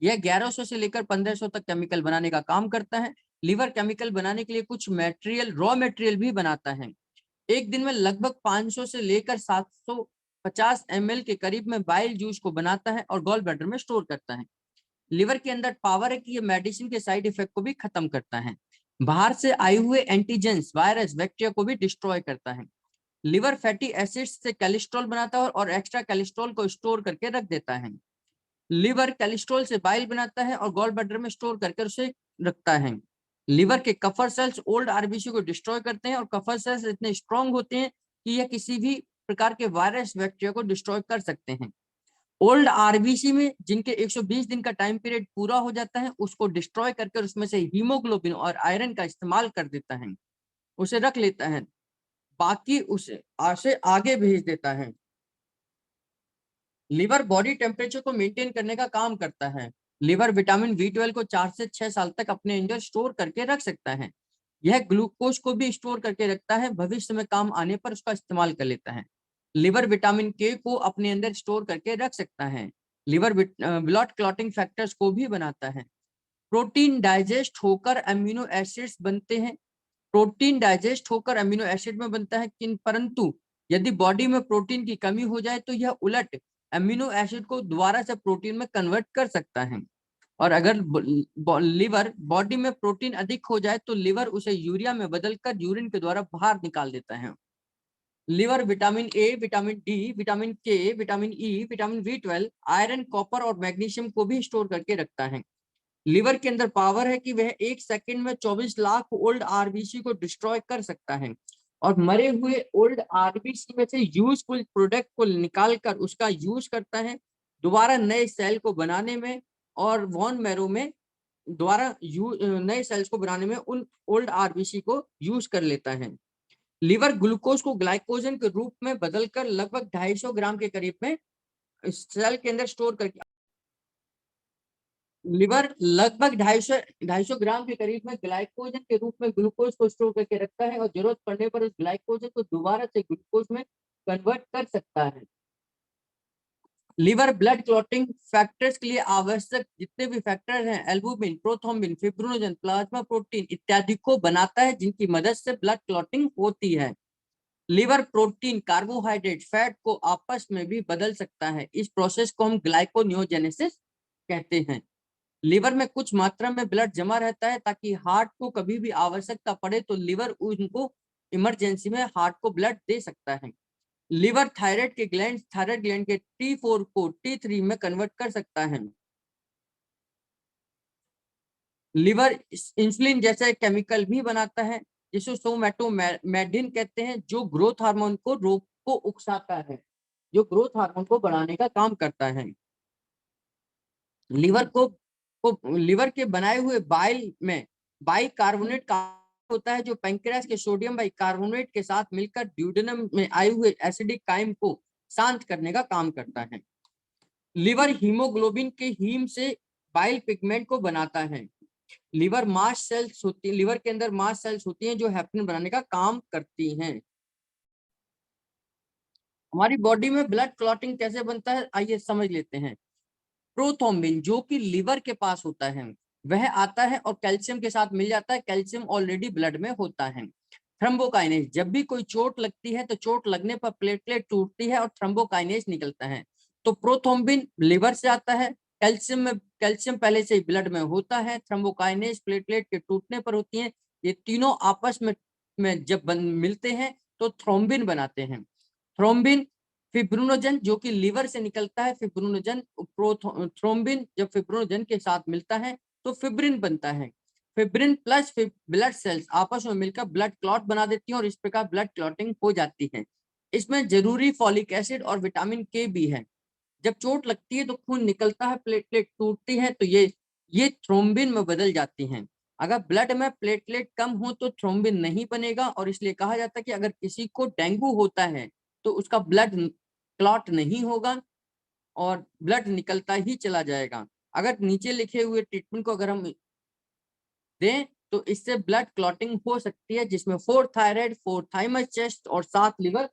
यह 1100 से लेकर 1500 तक केमिकल बनाने का काम करता है। लिवर केमिकल बनाने के लिए कुछ मटेरियल, रॉ मटेरियल भी बनाता है। एक दिन में लगभग 500 से लेकर 750 ml के करीब में बाइल जूस को बनाता है और गॉल ब्लैडर में स्टोर करता है। लिवर के अंदर पावर है कि ये मेडिसिन के साइड इफेक्ट को भी खत्म करता है। बाहर से आए हुए एंटीजेंस, वायरस, बैक्टीरिया को भी डिस्ट्रॉय करता है। लिवर फैटी एसिड्स से कोलेस्ट्रॉल बनाता है और एक्स्ट्रा कोलेस्ट्रॉल को स्टोर करके रख देता है। लिवर कोलेस्ट्रॉल से बाइल बनाता है और गॉल ब्लैडर में स्टोर करके उसे रखता है। लिवर के कफर सेल्स ओल्ड आरबीसी को डिस्ट्रॉय करते हैं और कफर सेल्स इतने स्ट्रॉन्ग होते हैं कि यह किसी भी प्रकार के वायरस, बैक्टीरिया को डिस्ट्रॉय कर सकते हैं। ओल्ड आरबीसी में जिनके 120 दिन का टाइम पीरियड पूरा हो जाता है उसको डिस्ट्रॉय करके उसमें से हीमोग्लोबिन और आयरन का इस्तेमाल कर देता है, उसे रख लेता है, बाकी उसे आगे भेज देता है। लिवर बॉडी टेम्परेचर को मेंटेन करने का काम करता है। लिवर विटामिन B12 को 4 से 6 साल तक अपने अंदर स्टोर करके रख सकता है। यह ग्लूकोज को भी स्टोर करके रखता है, भविष्य में काम आने पर उसका इस्तेमाल कर लेता है। लिवर विटामिन K को अपने अंदर स्टोर करके रख सकता है। लिवर ब्लड क्लॉटिंग फैक्टर्स को भी बनाता है। प्रोटीन डाइजेस्ट होकर अमीनो एसिड्स बनते हैं। प्रोटीन डाइजेस्ट होकर अमीनो एसिड में बनता है, परंतु यदि बॉडी में प्रोटीन की कमी हो जाए तो यह उलट अमीनो एसिड को दोबारा से प्रोटीन में कन्वर्ट कर सकता है। और अगर लिवर बॉडी में प्रोटीन अधिक हो जाए तो लिवर उसे यूरिया में बदलकर यूरिन के द्वारा बाहर निकाल देता है। Liver vitamin A, vitamin D, vitamin K, vitamin E, vitamin B12, iron, copper और मैग्नीशियम को भी स्टोर करके रखता है। लिवर के अंदर पावर है कि वह 1 सेकंड में 24 लाख ओल्ड आरबीसी को डिस्ट्रॉय कर सकता है और मरे हुए ओल्ड आरबीसी में से यूजफुल प्रोडक्ट को निकालकर उसका यूज करता है दोबारा नए सेल को बनाने में और वॉन मैरो में दोबारा नए सेल्स को बनाने में उन ओल्ड आरबीसी को यूज कर लेता है। लिवर ग्लूकोज को ग्लाइकोजन के रूप में बदलकर लगभग 250 ग्राम के करीब में सेल के अंदर स्टोर करके लिवर लगभग 250 ग्राम के करीब में ग्लाइकोजन के रूप में ग्लूकोज को स्टोर करके रखता है और जरूरत पड़ने पर उस ग्लाइकोजन को दोबारा से ग्लूकोज में कन्वर्ट कर सकता है। लिवर ब्लड क्लॉटिंग फैक्टर्स के लिए आवश्यक जितने भी फैक्टर हैं, albumin, prothrombin, fibrinogen, plasma protein इत्यादि को बनाता है जिनकी मदद से ब्लड क्लॉटिंग होती है। लिवर प्रोटीन, कार्बोहाइड्रेट, फैट को आपस में भी बदल सकता है। इस प्रोसेस को हम ग्लाइकोनियोजेनेसिस कहते हैं। लिवर में कुछ मात्रा में ब्लड जमा रहता है ताकि हार्ट को कभी भी आवश्यकता पड़े तो लिवर उनको इमरजेंसी में हार्ट को ब्लड दे सकता है। लिवर थायराइड ग्लैंड के T4 को T3 में कन्वर्ट कर सकता है। लिवर इंसुलिन जैसा केमिकल भी बनाता है। जिसे सोमैटोमेडिन कहते हैं, जो ग्रोथ हार्मोन को रोग को उकसाता है, जो ग्रोथ हार्मोन को बढ़ाने का काम करता है। लिवर के बनाए हुए बाइल में बाइकार्बोनेट का होता है, जो पैंक्रियास के सोडियम बाइकार्बोनेट के साथ मिलकर ड्यूडेनम में आए हुए एसिडिक काइम को शांत करने का काम करता है। लिवर हीमोग्लोबिन के हीम से बाइल पिगमेंट को बनाता है। लिवर के अंदर मास्ट सेल्स होती हैं जो हेपरिन बनाने का काम करती हैं। हमारी बॉडी में ब्लड क्लॉटिंग कैसे बनता है, आइए समझ लेते हैं। प्रोथ्रोम्बिन जो कि लिवर के पास होता है वह आता है और कैल्शियम के साथ मिल जाता है, कैल्शियम ऑलरेडी ब्लड में होता है। थ्रोम्बोकाइनेज, जब भी कोई चोट लगती है तो चोट लगने पर प्लेटलेट टूटती है और थ्रोम्बोकाइनेज निकलता है। तो प्रोथ्रोम्बिन लिवर से आता है, कैल्शियम पहले से ही ब्लड में होता है, थ्रोम्बोकाइनेज प्लेटलेट के टूटने पर होती है। ये तीनों आपस में जब मिलते हैं तो थ्रोम्बिन बनाते हैं। थ्रोम्बिन फिब्रिनोजन जो कि लिवर से निकलता है, थ्रोम्बिन जब फिब्रिनोजन के साथ मिलता है तो फिब्रिन बनता है। फिब्रिन प्लस ब्लड सेल्स आपस में मिलकर ब्लड क्लॉट बना देती हैं और इस प्रकार ब्लड क्लॉटिंग हो जाती है। इसमें जरूरी फॉलिक एसिड और विटामिन के भी है। जब चोट लगती है तो खून निकलता है, प्लेटलेट टूटती है, तो ये थ्रोम्बिन में बदल जाती हैं। अगर ब्लड में प्लेटलेट कम हो तो थ्रोम्बिन नहीं बनेगा, और इसलिए कहा जाता है कि अगर किसी को डेंगू होता है तो उसका ब्लड क्लॉट नहीं होगा और ब्लड निकलता ही चला जाएगा। अगर नीचे लिखे हुए ट्रीटमेंट को अगर हम दें तो इससे ब्लड क्लॉटिंग हो सकती है, जिसमें 4 थायराइड, 4 थाइमस चेस्ट और 7 लिवर